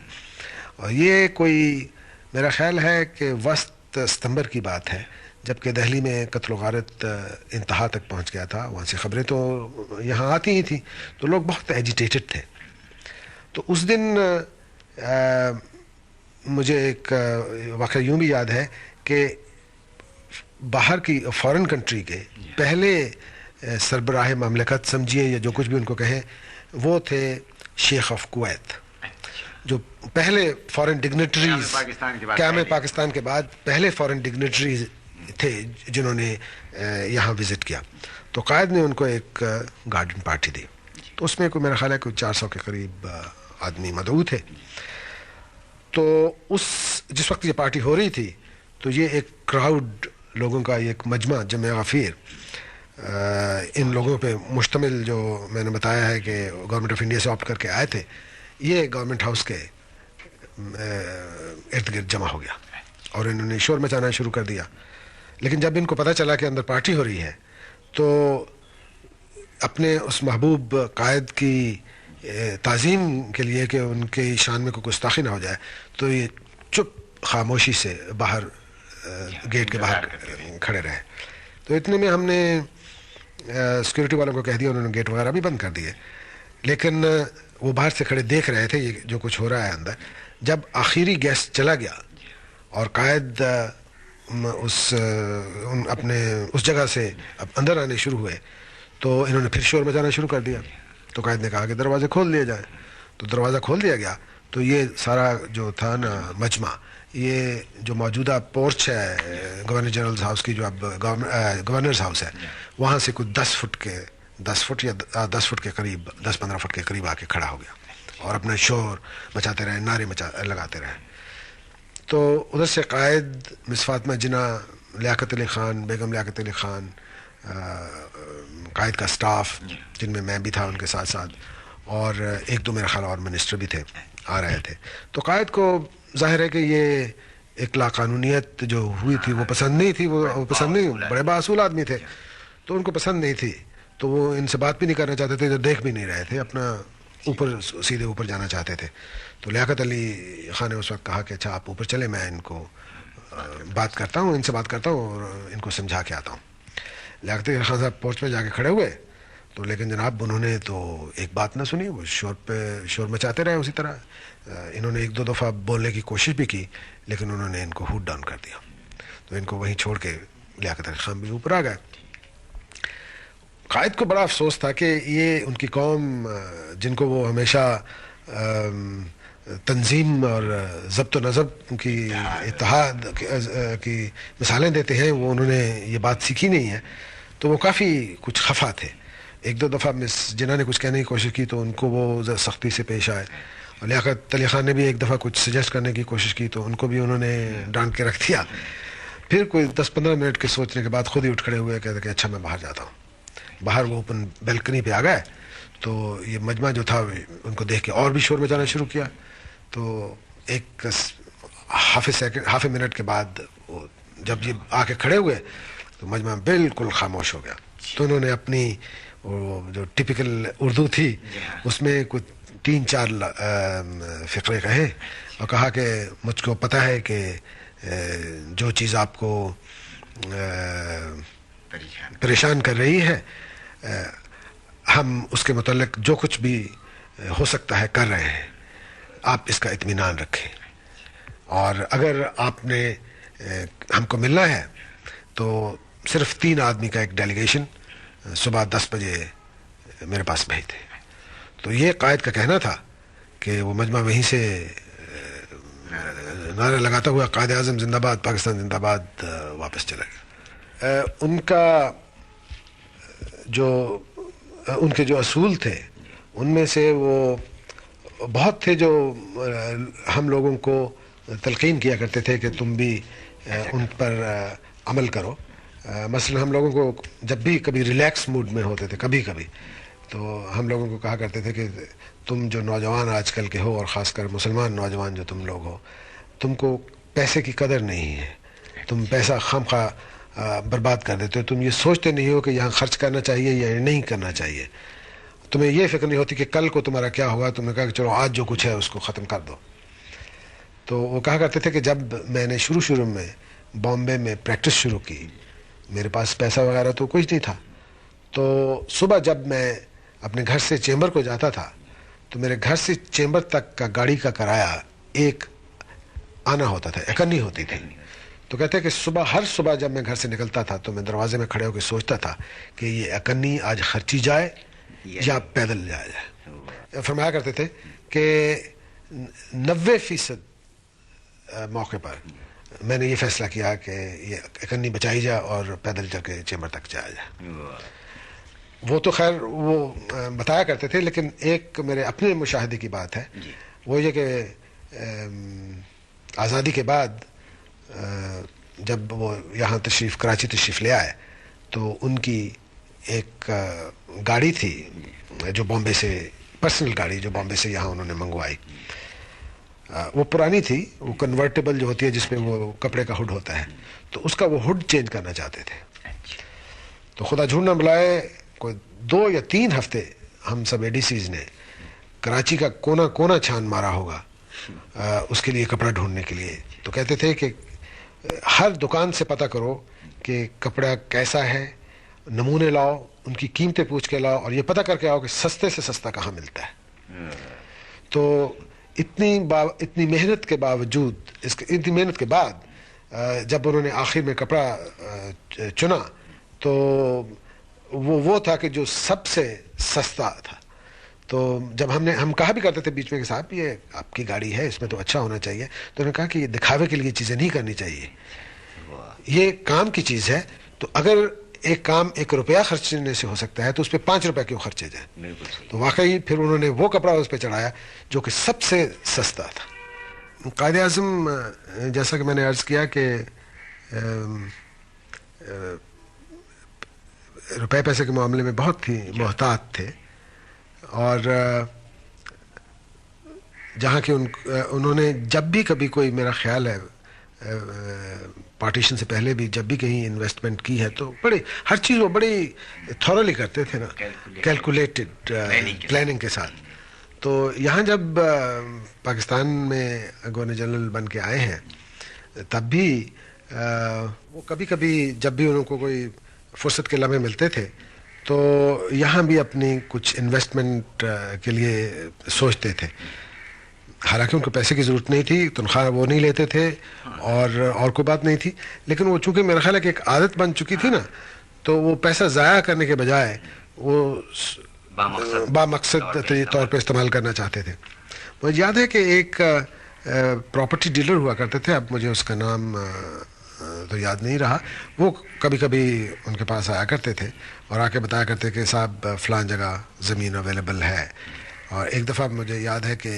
اور یہ کوئی میرا خیال ہے کہ وسط ستمبر کی بات ہے جبکہ دہلی میں قتل و غارت انتہا تک پہنچ گیا تھا. وہاں سے خبریں تو یہاں آتی ہی تھیں تو لوگ بہت ایجیٹیٹڈ تھے. تو اس دن مجھے ایک واقعہ یوں بھی یاد ہے کہ باہر کی فارن کنٹری کے پہلے سربراہ مملکت سمجھیے یا جو کچھ بھی ان کو کہیں، وہ تھے شیخ آف کویت، جو پہلے فارن ڈگنیٹریز قیام پاکستان کے بعد پہلے فارن ڈگنیٹریز تھے جنہوں نے یہاں وزٹ کیا. تو قائد نے ان کو ایک گارڈن پارٹی دی. تو اس میں کوئی میرا خیال ہے کوئی 400 کے قریب آدمی مدعو تھے. تو جس وقت یہ پارٹی ہو رہی تھی تو یہ ایک کراؤڈ لوگوں کا ایک مجمع جمع غفیر ان لوگوں پہ مشتمل جو میں نے بتایا ہے کہ گورنمنٹ آف انڈیا سے آپٹ کر کے آئے تھے، یہ گورنمنٹ ہاؤس کے ارد گرد جمع ہو گیا اور انہوں نے شور مچانا شروع کر دیا. لیکن جب ان کو پتہ چلا کہ اندر پارٹی ہو رہی ہے تو اپنے اس محبوب قائد کی تعظیم کے لیے کہ ان کے شان میں کوئی گستاخی نہ ہو جائے تو یہ چپ خاموشی سے باہر گیٹ کے باہر کھڑے رہے. تو اتنے میں ہم نے سیکورٹی والوں کو کہہ دیا، انہوں نے گیٹ وغیرہ بھی بند کر دیے. لیکن وہ باہر سے کھڑے دیکھ رہے تھے یہ جو کچھ ہو رہا ہے اندر. جب آخری گیسٹ چلا گیا اور قائد اس جگہ سے اب اندر آنے شروع ہوئے تو انہوں نے پھر شور مچانا شروع کر دیا. تو قائد نے کہا کہ دروازے کھول دیے جائیں. تو دروازہ کھول دیا گیا. تو یہ سارا جو تھا نا مجمع, یہ جو موجودہ پورچ ہے گورنر جنرل ہاؤس کی, جو اب گورنرز ہاؤس ہے, وہاں سے کچھ 10 فٹ یا 10 فٹ کے قریب, 10-15 فٹ کے قریب آ کے کھڑا ہو گیا اور اپنا شور مچاتے رہے, نعرے لگاتے رہے. تو ادھر سے قائد, مس فاطمہ جناح, لیاقت علی خان, بیگم لیاقت علی خان, قائد کا سٹاف جن میں بھی تھا ان کے ساتھ ساتھ, اور 1-2 میرا خیال اور منسٹر بھی تھے, آ رہے تھے. تو قائد کو ظاہر ہے کہ یہ ایک لاقانونیت جو ہوئی تھی وہ پسند نہیں تھی. وہ پسند نہیں, بڑے باصول آدمی تھے تو ان کو پسند نہیں تھی. تو وہ ان سے بات بھی نہیں کرنا چاہتے تھے, جو دیکھ بھی نہیں رہے تھے, اپنا سیدھے اوپر جانا چاہتے تھے. تو لیاقت علی خان نے اس وقت کہا کہ اچھا آپ اوپر چلے, میں ان کو بات کرتا ہوں, ان سے بات کرتا ہوں اور ان کو سمجھا کے آتا ہوں. لیاقت علی خان صاحب پورچ پہ جا کے کھڑے ہوئے تو, لیکن جناب انہوں نے تو ایک بات نہ سنی, وہ شور مچاتے رہے اسی طرح. انہوں نے 1-2 دفعہ بولنے کی کوشش بھی کی لیکن انہوں نے ان کو ہوٹ ڈاؤن کر دیا. تو ان کو وہیں چھوڑ کے لیاقت علی خان بھی اوپر آ گئے. قائد کو بڑا افسوس تھا کہ یہ ان کی قوم, جن کو وہ ہمیشہ تنظیم اور ضبط و نظم کی, اتحاد کی مثالیں دیتے ہیں, وہ انہوں نے یہ بات سیکھی نہیں ہے. تو وہ کافی کچھ خفا تھے. 1-2 دفعہ مس جناح نے کچھ کہنے کی کوشش کی تو ان کو وہ سختی سے پیش آئے, اور لیاقت علی خان نے بھی 1 دفعہ کچھ سجیسٹ کرنے کی کوشش کی تو ان کو بھی انہوں نے ڈانٹ کے رکھ دیا. پھر کوئی 10-15 منٹ کے سوچنے کے بعد خود ہی اٹھ کھڑے ہوئے, کہتے کہ اچھا میں باہر جاتا ہوں. باہر وہ اوپن بیلکنی پہ آ گئے تو یہ مجمع جو تھا ان کو دیکھ کے اور بھی شور مچانا شروع کیا. تو ایک ہاف منٹ کے بعد جب یہ آ کے کھڑے ہوئے تو مجمع بالکل خاموش ہو گیا. تو انہوں نے اپنی وہ جو ٹپیکل اردو تھی اس میں کچھ 3-4 فقرے کہے اور کہا کہ مجھ کو پتہ ہے کہ جو چیز آپ کو پریشان کر رہی ہے, ہم اس کے متعلق جو کچھ بھی ہو سکتا ہے کر رہے ہیں, آپ اس کا اطمینان رکھیں. اور اگر آپ نے ہم کو ملنا ہے تو صرف 3 آدمی کا ایک ڈیلیگیشن صبح 10 بجے میرے پاس بھیج دیں. تو یہ قائد کا کہنا تھا کہ وہ مجمع وہیں سے نعرے لگاتا ہوا قائد اعظم زندہ باد, پاکستان زندہ باد واپس چلا گیا. ان کے جو اصول تھے ان میں سے وہ بہت تھے جو ہم لوگوں کو تلقین کیا کرتے تھے کہ تم بھی ان پر عمل کرو. مثلا ہم لوگوں کو جب بھی کبھی ریلیکس موڈ میں ہوتے تھے کبھی تو ہم لوگوں کو کہا کرتے تھے کہ تم جو نوجوان آج کل کے ہو, اور خاص کر مسلمان نوجوان جو تم لوگ ہو, تم کو پیسے کی قدر نہیں ہے, تم پیسہ خواہ برباد کر دیتے ہو, تم یہ سوچتے نہیں ہو کہ یہاں خرچ کرنا چاہیے یا نہیں کرنا چاہیے, تمہیں یہ فکر نہیں ہوتی کہ کل کو تمہارا کیا ہوگا. تم نے کہا کہ چلو آج جو کچھ ہے اس کو ختم کر دو. تو وہ کہا کرتے تھے کہ جب میں نے شروع میں بامبے میں پریکٹس شروع کی, میرے پاس پیسہ وغیرہ تو کچھ نہیں تھا, تو صبح جب میں اپنے گھر سے چیمبر کو جاتا تھا تو میرے گھر سے چیمبر تک کا گاڑی کا کرایہ ایک آنا ہوتا تھا, اکنی ہوتی تھی. تو کہتے ہیں کہ ہر صبح جب میں گھر سے نکلتا تھا تو میں دروازے میں کھڑے ہو کے سوچتا تھا کہ یہ اکنی آج خرچی جائے یا پیدل جایا جائے. فرمایا کرتے تھے کہ 90% موقع پر میں نے یہ فیصلہ کیا کہ یہ اکنی بچائی جائے اور پیدل چل کے چیمبر تک جایا جائے. وہ تو خیر وہ بتایا کرتے تھے, لیکن ایک میرے اپنے مشاہدے کی بات ہے, وہ یہ کہ آزادی کے بعد جب وہ یہاں کراچی تشریف لے آئے تو ان کی ایک گاڑی تھی جو بامبے سے, پرسنل گاڑی جو بامبے سے یہاں انہوں نے منگوائی. وہ پرانی تھی, وہ کنورٹیبل جو ہوتی ہے جس پہ وہ کپڑے کا ہڈ ہوتا ہے, تو اس کا وہ ہڈ چینج کرنا چاہتے تھے. تو خدا جھوٹ نہ بلائے, کوئی 2 یا 3 ہفتے ہم سب اے ڈی سیز نے کراچی کا کونا چھان مارا ہوگا اس کے لیے کپڑا ڈھونڈنے کے لیے. تو کہتے تھے کہ ہر دکان سے پتہ کرو کہ کپڑا کیسا ہے, نمونے لاؤ, ان کی قیمتیں پوچھ کے لاؤ, اور یہ پتہ کر کے آؤ کہ سستے سے سستا کہاں ملتا ہے. تو اتنی محنت کے باوجود اتنی محنت کے بعد جب انہوں نے آخر میں کپڑا چنا تو وہ تھا کہ جو سب سے سستا تھا. تو جب ہم کہا بھی کرتے تھے بیچ میں کہ صاحب یہ آپ کی گاڑی ہے, اس میں تو اچھا ہونا چاہیے, تو انہوں نے کہا کہ یہ دکھاوے کے لیے چیزیں نہیں کرنی چاہیے, یہ کام کی چیز ہے. تو اگر ایک کام 1 روپیہ خرچنے سے ہو سکتا ہے تو اس پہ 5 روپے کیوں خرچے جائیں. تو واقعی پھر انہوں نے وہ کپڑا اس پہ چڑھایا جو کہ سب سے سستا تھا. قائد اعظم جیسا کہ میں نے عرض کیا کہ روپے پیسے کے معاملے میں بہت ہی محتاط تھے, اور جہاں کہ انہوں نے جب بھی کبھی کوئی, میرا خیال ہے پارٹیشن سے پہلے بھی جب بھی کہیں انویسٹمنٹ کی ہے تو ہر چیز وہ بڑی تھورلی کرتے تھے نا, کیلکولیٹڈ پلاننگ کے ساتھ. تو یہاں جب پاکستان میں گورنر جنرل بن کے آئے ہیں تب بھی وہ کبھی کبھی جب بھی انہوں کو کوئی فرصت کے لمحے ملتے تھے تو یہاں بھی اپنی کچھ انویسٹمنٹ کے لیے سوچتے تھے. حالانکہ ان کو پیسے کی ضرورت نہیں تھی, تنخواہ وہ نہیں لیتے تھے اور کوئی بات نہیں تھی, لیکن وہ چونکہ میرا خیال ہے کہ ایک عادت بن چکی تھی نا, تو وہ پیسہ ضائع کرنے کے بجائے وہ بامقصد طور پہ استعمال کرنا چاہتے تھے. مجھے یاد ہے کہ ایک پراپرٹی ڈیلر ہوا کرتے تھے, اب مجھے اس کا نام تو یاد نہیں رہا, وہ کبھی کبھی ان کے پاس آیا کرتے تھے اور آ کے بتایا کرتے کہ صاحب فلان جگہ زمین اویلیبل ہے. اور ایک دفعہ مجھے یاد ہے کہ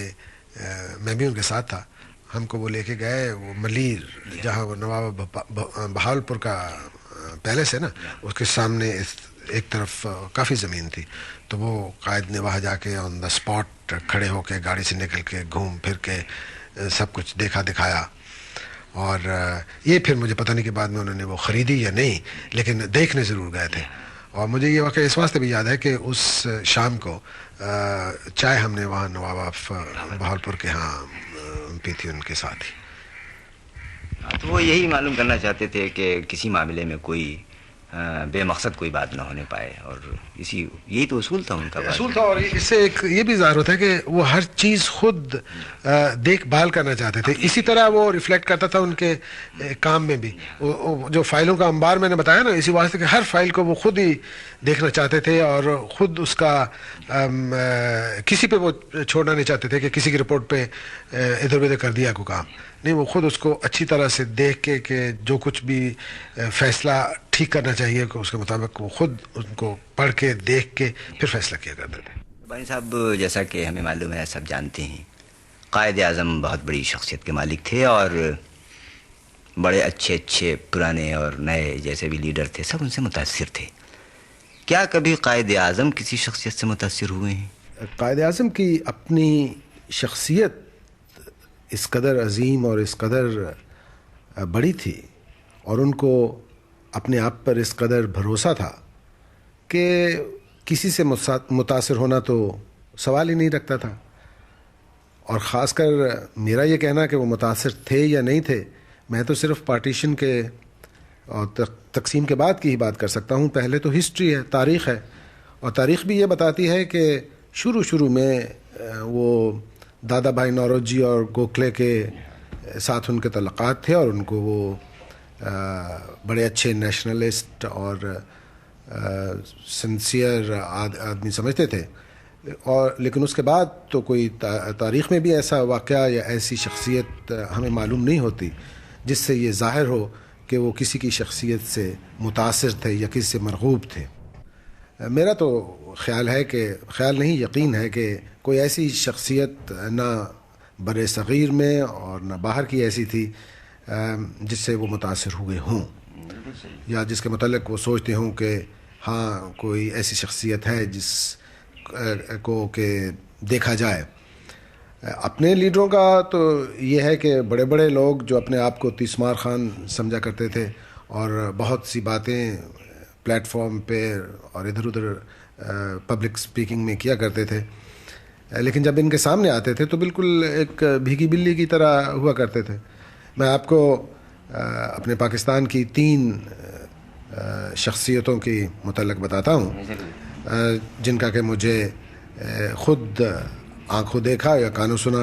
میں بھی ان کے ساتھ تھا, ہم کو وہ لے کے گئے وہ ملیر, جہاں وہ نواب بہاولپور کا پیلس ہے نا, اس کے سامنے ایک طرف کافی زمین تھی. تو وہ قائد نے وہاں جا کے آن دا اسپاٹ کھڑے ہو کے گاڑی سے نکل کے گھوم پھر کے سب کچھ دیکھا دکھایا. اور یہ پھر مجھے پتہ نہیں کہ بعد میں انہوں نے وہ خریدی یا نہیں, لیکن دیکھنے ضرور گئے تھے. اور مجھے یہ واقعہ اس واسطے بھی یاد ہے کہ اس شام کو چائے ہم نے وہاں نواب بہاولپور کے ہاں پی تھی ان کے ساتھ ہی. تو وہ یہی معلوم کرنا چاہتے تھے کہ کسی معاملے میں کوئی بے مقصد کوئی بات نہ ہونے پائے, اور یہی تو اصول تھا ان کا. اصول تھا, اور اس سے ایک یہ بھی ظاہر ہوتا ہے کہ وہ ہر چیز خود دیکھ بھال کرنا چاہتے تھے. اسی طرح وہ ریفلیکٹ کرتا تھا ان کے کام میں بھی. جو فائلوں کا انبار میں نے بتایا نا, اسی واسطے کہ ہر فائل کو وہ خود ہی دیکھنا چاہتے تھے اور خود اس کا کسی پہ وہ چھوڑنا نہیں چاہتے تھے کہ کسی کی رپورٹ پہ ادھر ادھر کر دیا کوئی کام نہیں. وہ خود اس کو اچھی طرح سے دیکھ کے کہ جو کچھ بھی فیصلہ ٹھیک کرنا چاہیے کہ اس کے مطابق وہ خود ان کو پڑھ کے دیکھ کے پھر فیصلہ کیا کرتے تھے. بانی صاحب, جیسا کہ ہمیں معلوم ہے, سب جانتے ہیں, قائد اعظم بہت بڑی شخصیت کے مالک تھے اور بڑے اچھے پرانے اور نئے جیسے بھی لیڈر تھے سب ان سے متاثر تھے. کیا کبھی قائد اعظم کسی شخصیت سے متاثر ہوئے ہیں؟ قائد اعظم کی اپنی شخصیت اس قدر عظیم اور اس قدر بڑی تھی اور ان کو اپنے آپ پر اس قدر بھروسہ تھا کہ کسی سے متاثر ہونا تو سوال ہی نہیں رکھتا تھا. اور خاص کر میرا یہ کہنا کہ وہ متاثر تھے یا نہیں تھے, میں تو صرف پارٹیشن کے اور تقسیم کے بعد کی ہی بات کر سکتا ہوں. پہلے تو ہسٹری ہے, تاریخ ہے, اور تاریخ بھی یہ بتاتی ہے کہ شروع میں وہ دادا بھائی نوروجی اور گوکھلے کے ساتھ ان کے تعلقات تھے اور ان کو وہ بڑے اچھے نیشنلسٹ اور سنسیئر آدمی سمجھتے تھے. اور لیکن اس کے بعد تو کوئی تاریخ میں بھی ایسا واقعہ یا ایسی شخصیت ہمیں معلوم نہیں ہوتی جس سے یہ ظاہر ہو کہ وہ کسی کی شخصیت سے متاثر تھے یا کسی سے مرغوب تھے. میرا تو خیال ہے کہ خیال نہیں یقین ہے کہ کوئی ایسی شخصیت نہ بر صغیر میں اور نہ باہر کی ایسی تھی جس سے وہ متاثر ہوئے ہوں یا جس کے متعلق وہ سوچتے ہوں کہ ہاں کوئی ایسی شخصیت ہے جس کو کہ دیکھا جائے. اپنے لیڈروں کا تو یہ ہے کہ بڑے بڑے لوگ جو اپنے آپ کو تیسمار خان سمجھا کرتے تھے اور بہت سی باتیں پلیٹ فارم پہ اور ادھر ادھر پبلک سپیکنگ میں کیا کرتے تھے, لیکن جب ان کے سامنے آتے تھے تو بالکل ایک بھیگی بلی کی طرح ہوا کرتے تھے. میں آپ کو اپنے پاکستان کی 3 شخصیتوں کی متعلق بتاتا ہوں جن کا کہ مجھے خود آنکھوں دیکھا یا کانوں سنا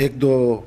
1-2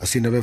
80-90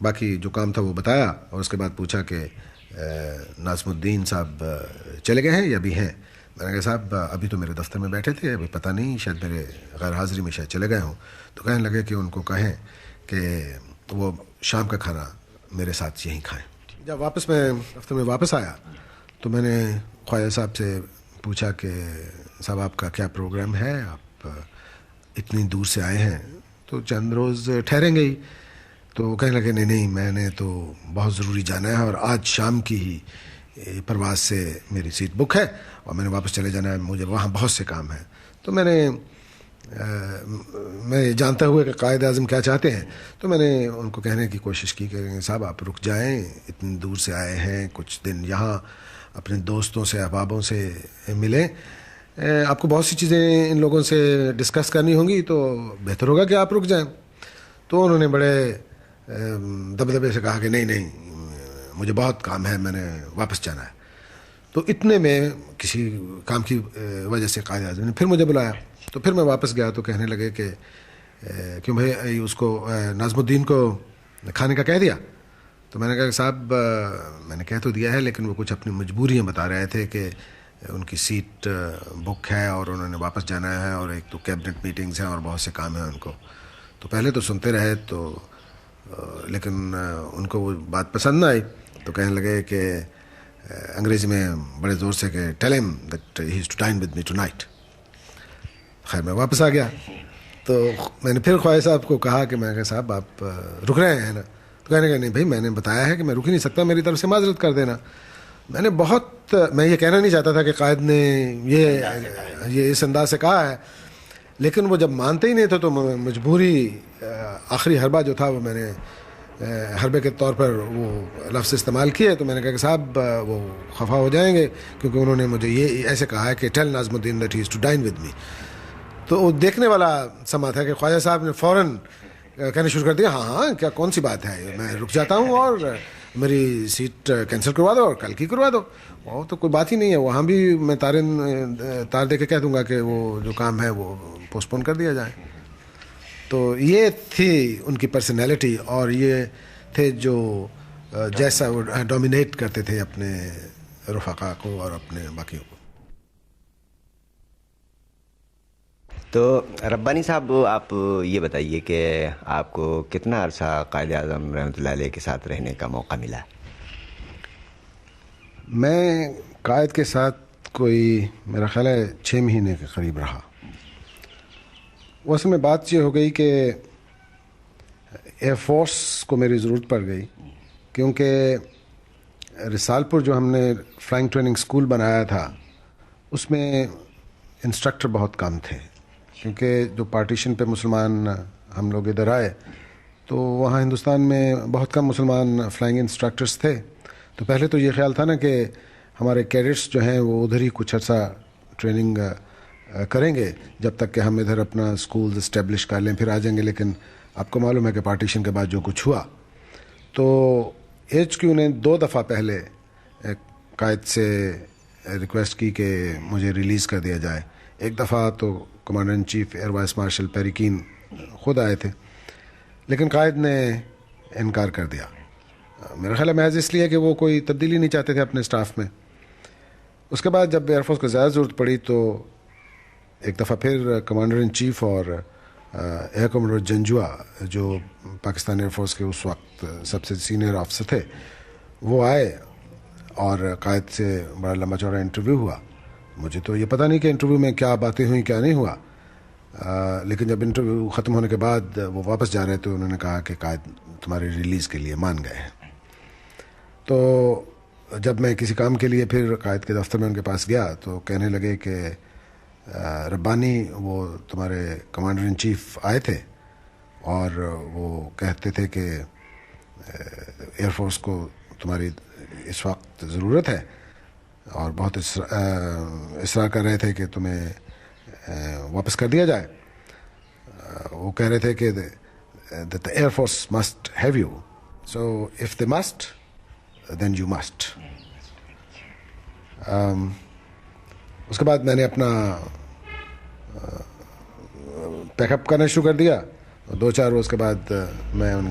باقی جو کام تھا وہ بتایا اور اس کے بعد پوچھا کہ ناظم الدین صاحب چلے گئے ہیں یا بھی ہیں. میں نے کہا صاحب ابھی تو میرے دفتر میں بیٹھے تھے, ابھی پتہ نہیں, شاید میرے غیر حاضری میں شاید چلے گئے ہوں. تو کہنے لگے کہ ان کو کہیں کہ وہ شام کا کھانا میرے ساتھ یہیں کھائیں. جب واپس میں دفتر میں واپس آیا تو میں نے خواجہ صاحب سے پوچھا کہ صاحب آپ کا کیا پروگرام ہے, آپ اتنی دور سے آئے ہیں تو چند روز ٹھہریں گے ہی. تو کہنے لگے نہیں میں نے تو بہت ضروری جانا ہے اور آج شام کی ہی پرواز سے میری سیٹ بک ہے اور میں نے واپس چلے جانا ہے, مجھے وہاں بہت سے کام ہیں. تو میں جانتا ہوا کہ قائد اعظم کیا چاہتے ہیں, تو میں نے ان کو کہنے کی کوشش کی کہ صاحب آپ رک جائیں, اتنی دور سے آئے ہیں, کچھ دن یہاں اپنے دوستوں سے احبابوں سے ملیں, آپ کو بہت سی چیزیں ان لوگوں سے ڈسکس کرنی ہوں گی, تو بہتر ہوگا کہ آپ رک جائیں. تو انہوں نے بڑے دبدبے سے کہا کہ نہیں مجھے بہت کام ہے, میں نے واپس جانا ہے. تو اتنے میں کسی کام کی وجہ سے قائد اعظم نے پھر مجھے بلایا. تو پھر میں واپس گیا تو کہنے لگے کہ کیوں بھائی اس کو ناظم الدین کو کھانے کا کہہ دیا. تو میں نے کہا کہ صاحب میں نے کہہ تو دیا ہے, لیکن وہ کچھ اپنی مجبوریاں بتا رہے تھے کہ ان کی سیٹ بک ہے اور انہوں نے واپس جانا ہے اور ایک تو کیبنٹ میٹنگز ہیں اور بہت سے کام ہیں ان کو. تو پہلے تو سنتے رہے تو لیکن ان کو وہ بات پسند نہ آئی. تو کہنے لگے کہ انگریزی میں بڑے زور سے کہ tell him that he is to dine with me tonight. خیر میں واپس آ گیا. تو میں نے پھر خواجہ صاحب کو کہا کہ میں نے کہا صاحب آپ رک رہے ہیں نا. تو کہنے لگے نہیں بھائی میں نے بتایا ہے کہ میں رک ہی نہیں سکتا, میری طرف سے معذرت کر دینا. میں یہ کہنا نہیں چاہتا تھا کہ قائد نے یہ اس انداز سے کہا ہے, لیکن وہ جب مانتے ہی نہیں تھے تو مجبوری آخری حربہ جو تھا وہ میں نے حربے کے طور پر وہ لفظ استعمال کیے. تو میں نے کہا کہ صاحب وہ خفا ہو جائیں گے کیونکہ انہوں نے مجھے یہ ایسے کہا ہے کہ tell Nazimuddin that he is to dine with me. تو وہ دیکھنے والا سما تھا کہ خواجہ صاحب نے فوراً کہنا شروع کر دیا ہاں کیا کون سی بات ہے, میں رک جاتا ہوں اور میری سیٹ کینسل کروا دو اور کل کی کروا دو. وہ تو کوئی بات ہی نہیں ہے, وہاں بھی میں تار دے کے کہہ دوں گا کہ وہ جو کام ہے وہ پوسٹ پون کر دیا جائے. تو یہ تھی ان کی پرسنالٹی اور یہ تھے جو جیسا وہ ڈومینیٹ کرتے تھے اپنے رفقا کو اور اپنے باقیوں کو. تو ربانی صاحب آپ یہ بتائیے کہ آپ کو کتنا عرصہ قائد اعظم رحمۃ اللہ علیہ کے ساتھ رہنے کا موقع ملا؟ میں قائد کے ساتھ کوئی میرا خیال ہے 6 مہینے کے قریب رہا. اس میں بات یہ ہو گئی کہ ایئر فورس کو میری ضرورت پڑ گئی, کیونکہ رسالپور جو ہم نے فلائنگ ٹریننگ اسکول بنایا تھا اس میں انسٹرکٹر بہت کم تھے, کیونکہ جو پارٹیشن پہ مسلمان ہم لوگ ادھر آئے تو وہاں ہندوستان میں بہت کم مسلمان فلائنگ انسٹرکٹرز تھے. تو پہلے تو یہ خیال تھا نا کہ ہمارے کیڈٹس جو ہیں وہ ادھر ہی کچھ عرصہ ٹریننگ کریں گے جب تک کہ ہم ادھر اپنا اسکولز اسٹیبلش کر لیں, پھر آ جائیں گے. لیکن آپ کو معلوم ہے کہ پارٹیشن کے بعد جو کچھ ہوا تو HQ نے 2 دفعہ پہلے قائد سے ریکویسٹ کی کہ مجھے ریلیز کر دیا جائے. ایک دفعہ تو commander in chief air vice marshal Perry Keene خود آئے تھے, لیکن قائد نے انکار کر دیا. میرا خیال ہے محض اس لیے کہ وہ کوئی تبدیلی نہیں چاہتے تھے اپنے اسٹاف میں. اس کے بعد جب ایئر فورس کو زیادہ ضرورت پڑی تو ایک دفعہ پھر کمانڈر ان چیف اور ایئر کمانڈر جنجوا جو پاکستان ایئر فورس کے اس وقت سب سے سینئر آفیسر تھے وہ آئے اور قائد سے بڑا لمبا چوڑا انٹرویو ہوا. مجھے تو یہ پتہ نہیں کہ انٹرویو میں کیا باتیں ہوئیں کیا نہیں ہوا, لیکن جب انٹرویو ختم ہونے کے بعد وہ واپس جا رہے تو انہوں نے کہا کہ قائد تمہاری ریلیز کے لیے مان گئے ہیں. تو جب میں کسی کام کے لیے پھر قائد کے دفتر میں ان کے پاس گیا تو کہنے لگے کہ ربانی وہ تمہارے کمانڈر ان چیف آئے تھے اور وہ کہتے تھے کہ ایئر فورس کو تمہاری اس وقت ضرورت ہے اور بہت اصرار کر رہے تھے کہ تمہیں واپس کر دیا جائے. وہ کہہ رہے تھے کہ the Air Force must have you, so if they must then you must. اس کے بعد میں نے اپنا پیک اپ کرنا شروع کر دیا. 2-4 روز کے بعد میں ان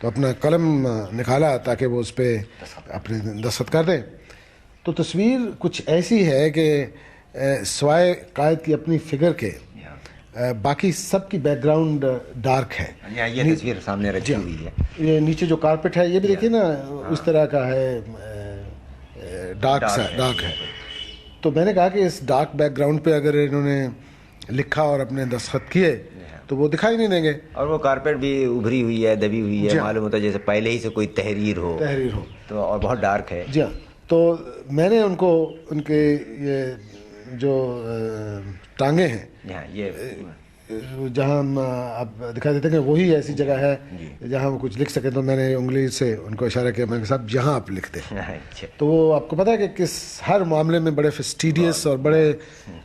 تو اپنا قلم نکالا تاکہ وہ اس پہ اپنے دستخط کر دیں. تو تصویر کچھ ایسی ہے کہ سوائے قائد کی اپنی فگر کے باقی سب کی بیک گراؤنڈ ڈارک ہے. یہ تصویر سامنے رکھی ہوئی ہے. یہ نیچے جو کارپٹ ہے یہ بھی دیکھیے نا اس طرح کا ہے, ڈارک ہے. تو میں نے کہا کہ اس ڈارک بیک گراؤنڈ پہ اگر انہوں نے لکھا اور اپنے دستخط کیے تو وہ دکھائی نہیں دیں گے. اور وہ کارپیٹ بھی ابھری ہوئی ہے, دبی ہوئی ہے, معلوم ہوتا ہے جیسے پہلے ہی سے کوئی تحریر ہو تو, اور بہت ڈارک ہے. جی ہاں. تو میں نے ان کو ان کے یہ جو ٹانگیں ہیں یہ جہاں اب دکھائی دیتے ہیں کہ وہی ایسی جگہ ہے جہاں وہ کچھ لکھ سکے, تو میں نے انگلی سے ان کو اشارہ کیا, میں نے کہا صاحب یہاں آپ لکھ دیں. تو وہ آپ کو پتا ہے کہ کس ہر معاملے میں بڑے فسٹیڈیس اور بڑے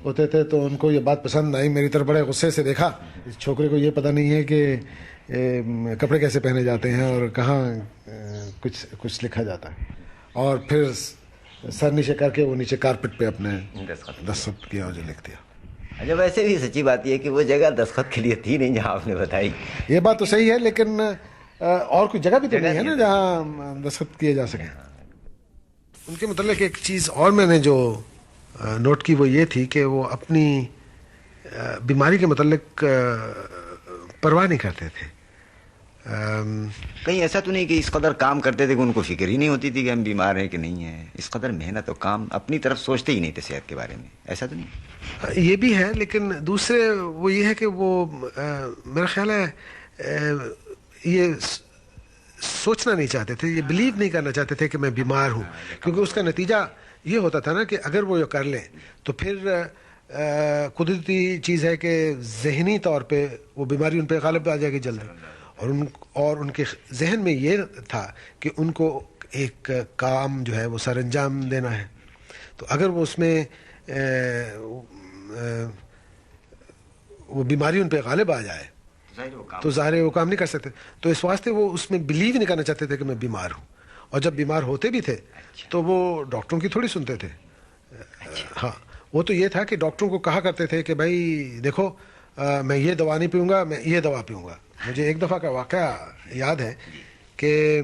ہوتے تھے, تو ان کو یہ بات پسند آئی. میری طرف بڑے غصے سے دیکھا, اس چھوکرے کو یہ پتہ نہیں ہے کہ کپڑے کیسے پہنے جاتے ہیں اور کہاں کچھ لکھا جاتا ہے. اور پھر سر نیچے کر کے وہ نیچے کارپٹ پہ اپنے دستخط کیا اور جو لکھ دیا. اچھا, ویسے بھی سچی بات یہ ہے کہ وہ جگہ دستخط کے لیے تھی نہیں جہاں آپ نے بتائی. یہ بات تو صحیح ہے, لیکن اور کوئی جگہ بھی تو نہیں ہے نا جہاں دستخط کیے جا سکیں. ان کے متعلق ایک چیز اور میں نے جو نوٹ کی وہ یہ تھی کہ وہ اپنی بیماری کے متعلق پرواہ نہیں کرتے تھے. کہیں ایسا تو نہیں کہ اس قدر کام کرتے تھے کہ ان کو فکر ہی نہیں ہوتی تھی کہ ہم بیمار ہیں کہ نہیں ہیں؟ اس قدر محنت و کام اپنی طرف سوچتے ہی نہیں تھے صحت کے بارے میں, ایسا تو نہیں؟ یہ بھی ہے, لیکن دوسرے وہ یہ ہے کہ وہ میرا خیال ہے یہ سوچنا نہیں چاہتے تھے, یہ بلیو نہیں کرنا چاہتے تھے کہ میں بیمار ہوں, کیونکہ اس کا نتیجہ یہ ہوتا تھا نا کہ اگر وہ یہ کر لیں تو پھر قدرتی چیز ہے کہ ذہنی طور پہ وہ بیماری ان پہ غالب آ جائے گی جلد, اور ان کے ذہن میں یہ تھا کہ ان کو ایک کام جو ہے وہ سر انجام دینا ہے. تو اگر وہ اس میں وہ بیماری ان پہ غالب آ جائے تو ظاہر وہ کام نہیں کر سکتے. تو اس واسطے وہ اس میں بلیو نہیں کرنا چاہتے تھے کہ میں بیمار ہوں, اور جب بیمار ہوتے بھی تھے تو وہ ڈاکٹروں کی تھوڑی سنتے تھے. ہاں, وہ تو یہ تھا کہ ڈاکٹروں کو کہا کرتے تھے کہ بھائی دیکھو میں یہ دوا نہیں پیوں گا, میں یہ دوا پیوں گا. مجھے ایک دفعہ کا واقعہ یاد ہے کہ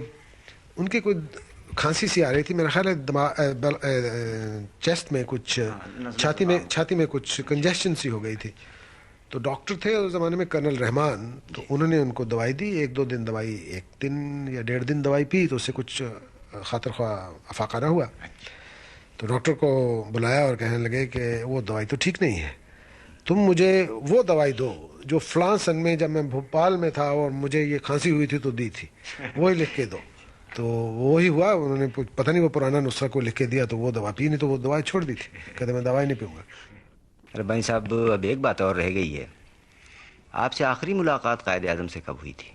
ان کی کوئی کھانسی سی آ رہی تھی, میرا خیال ہے چیسٹ میں کچھ چھاتی میں کچھ کنجیشن سی ہو گئی تھی. تو ڈاکٹر تھے اس زمانے میں کرنل رحمان, تو انہوں نے ان کو دوائی دی. 1-2 دن دوائی, 1 دن یا 1.5 دن دوائی پی تو اس سے کچھ خاطر خواہ افاقہ نہ ہوا. تو ڈاکٹر کو بلایا اور کہنے لگے کہ وہ دوائی تو ٹھیک نہیں ہے, تم مجھے وہ دوائی دو جو فلاں سن میں جب میں بھوپال میں تھا اور مجھے یہ کھانسی ہوئی تھی تو دی تھی, وہی لکھ کے دو. تو وہی ہوا, انہوں نے پتہ نہیں وہ پرانا نسخہ کو لکھ کے دیا تو وہ دوا پی, نہیں تو وہ دوائی چھوڑ دی تھی, کہتے میں دوائی نہیں پیوں گا. ربانی صاحب, اب ایک بات اور رہ گئی ہے, آپ سے آخری ملاقات قائد اعظم سے کب ہوئی تھی؟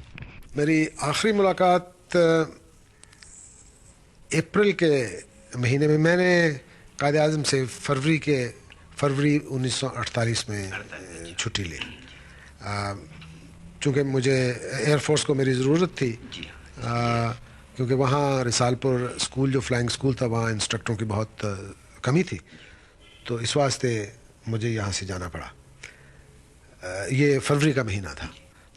میری آخری ملاقات اپریل کے مہینے میں نے قائد اعظم سے فروری 1948 میں چھٹی لی, چونکہ مجھے ایئر فورس کو میری ضرورت تھی, کیونکہ وہاں رسال پور اسکول جو فلائنگ اسکول تھا وہاں انسٹرکٹروں کی بہت کمی تھی, تو اس واسطے مجھے یہاں سے جانا پڑا. یہ فروری کا مہینہ تھا.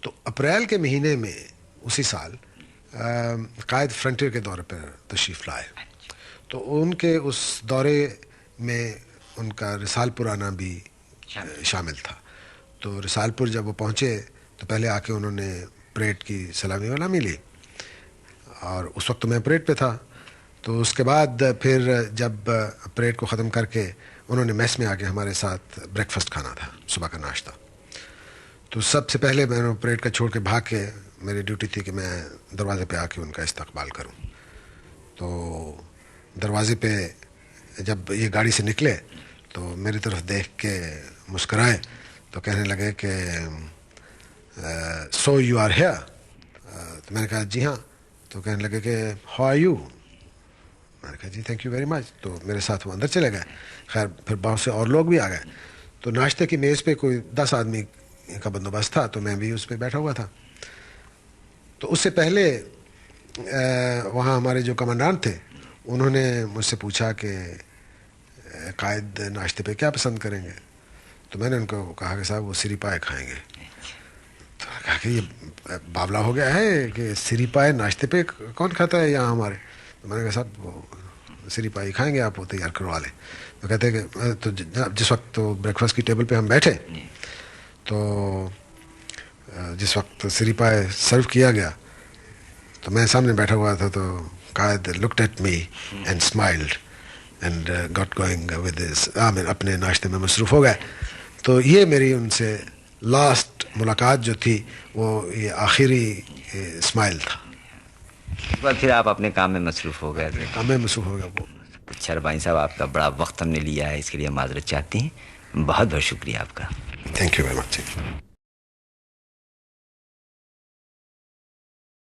تو اپریل کے مہینے میں اسی سال قائد فرنٹیئر کے دورے پر تشریف لائے, تو ان کے اس دورے میں ان کا رسال پور آنا بھی شامل تھا. تو رسال پور جب وہ پہنچے تو پہلے آ کے انہوں نے پریڈ کی سلامی ولامی لی, اور اس وقت میں پریڈ پہ تھا. تو اس کے بعد پھر جب پریڈ کو ختم کر کے انہوں نے میس میں آ کے ہمارے ساتھ بریک فاسٹ کھانا تھا, صبح کا ناشتہ. تو سب سے پہلے میں نے پریڈ کا چھوڑ کے بھاگ کے, میری ڈیوٹی تھی کہ میں دروازے پہ آ کے ان کا استقبال کروں. تو دروازے پہ جب یہ گاڑی سے نکلے تو میری طرف دیکھ کے مسکرائے, تو کہنے لگے کہ سو یو آر ہیئر. تو میں نے کہا جی ہاں. تو کہنے لگے کہ ہاؤ آر یو. میں نے کہا جی تھینک یو ویری مچ. تو میرے ساتھ وہ اندر چلے گئے. خیر پھر بہت سے اور لوگ بھی آ گئے. تو ناشتے کی میز پہ کوئی 10 آدمی کا بندوبست تھا, تو میں بھی اس پہ بیٹھا ہوا تھا. تو اس سے پہلے وہاں ہمارے جو کمانڈانٹ تھے انہوں نے مجھ سے پوچھا کہ قائد ناشتے پہ کیا پسند کریں گے. تو میں نے ان کو کہا کہ صاحب وہ سری پائے کھائیں گے. تو کہا کہ یہ بابلا ہو گیا ہے کہ سری پائے ناشتے پہ کون کھاتا ہے یہاں ہمارے. تو میں نے کہا صاحب وہ سری پائی کھائیں گے آپ وہ تیار کروا لیں. تو کہتے ہیں کہ تو جس وقت تو بریک فاسٹ کی ٹیبل پہ ہم بیٹھے تو جس وقت سری پائے سرو کیا گیا تو میں سامنے بیٹھا ہوا تھا تو Quaid looked at me and smiled and got going with اپنے ناشتے میں مصروف ہو گئے. تو یہ میری ان سے لاسٹ ملاقات جو تھی وہ یہ آخری اسمائل تھا. اس بعد پھر آپ اپنے کام میں مصروف ہو گئے تھے. کام میں مصروف ہو گیا وہ. اچھا ربانی صاحب آپ کا بڑا وقت ہم نے لیا ہے، اس کے لیے معذرت چاہتے ہیں. بہت بہت شکریہ آپ کا. Thank you very much.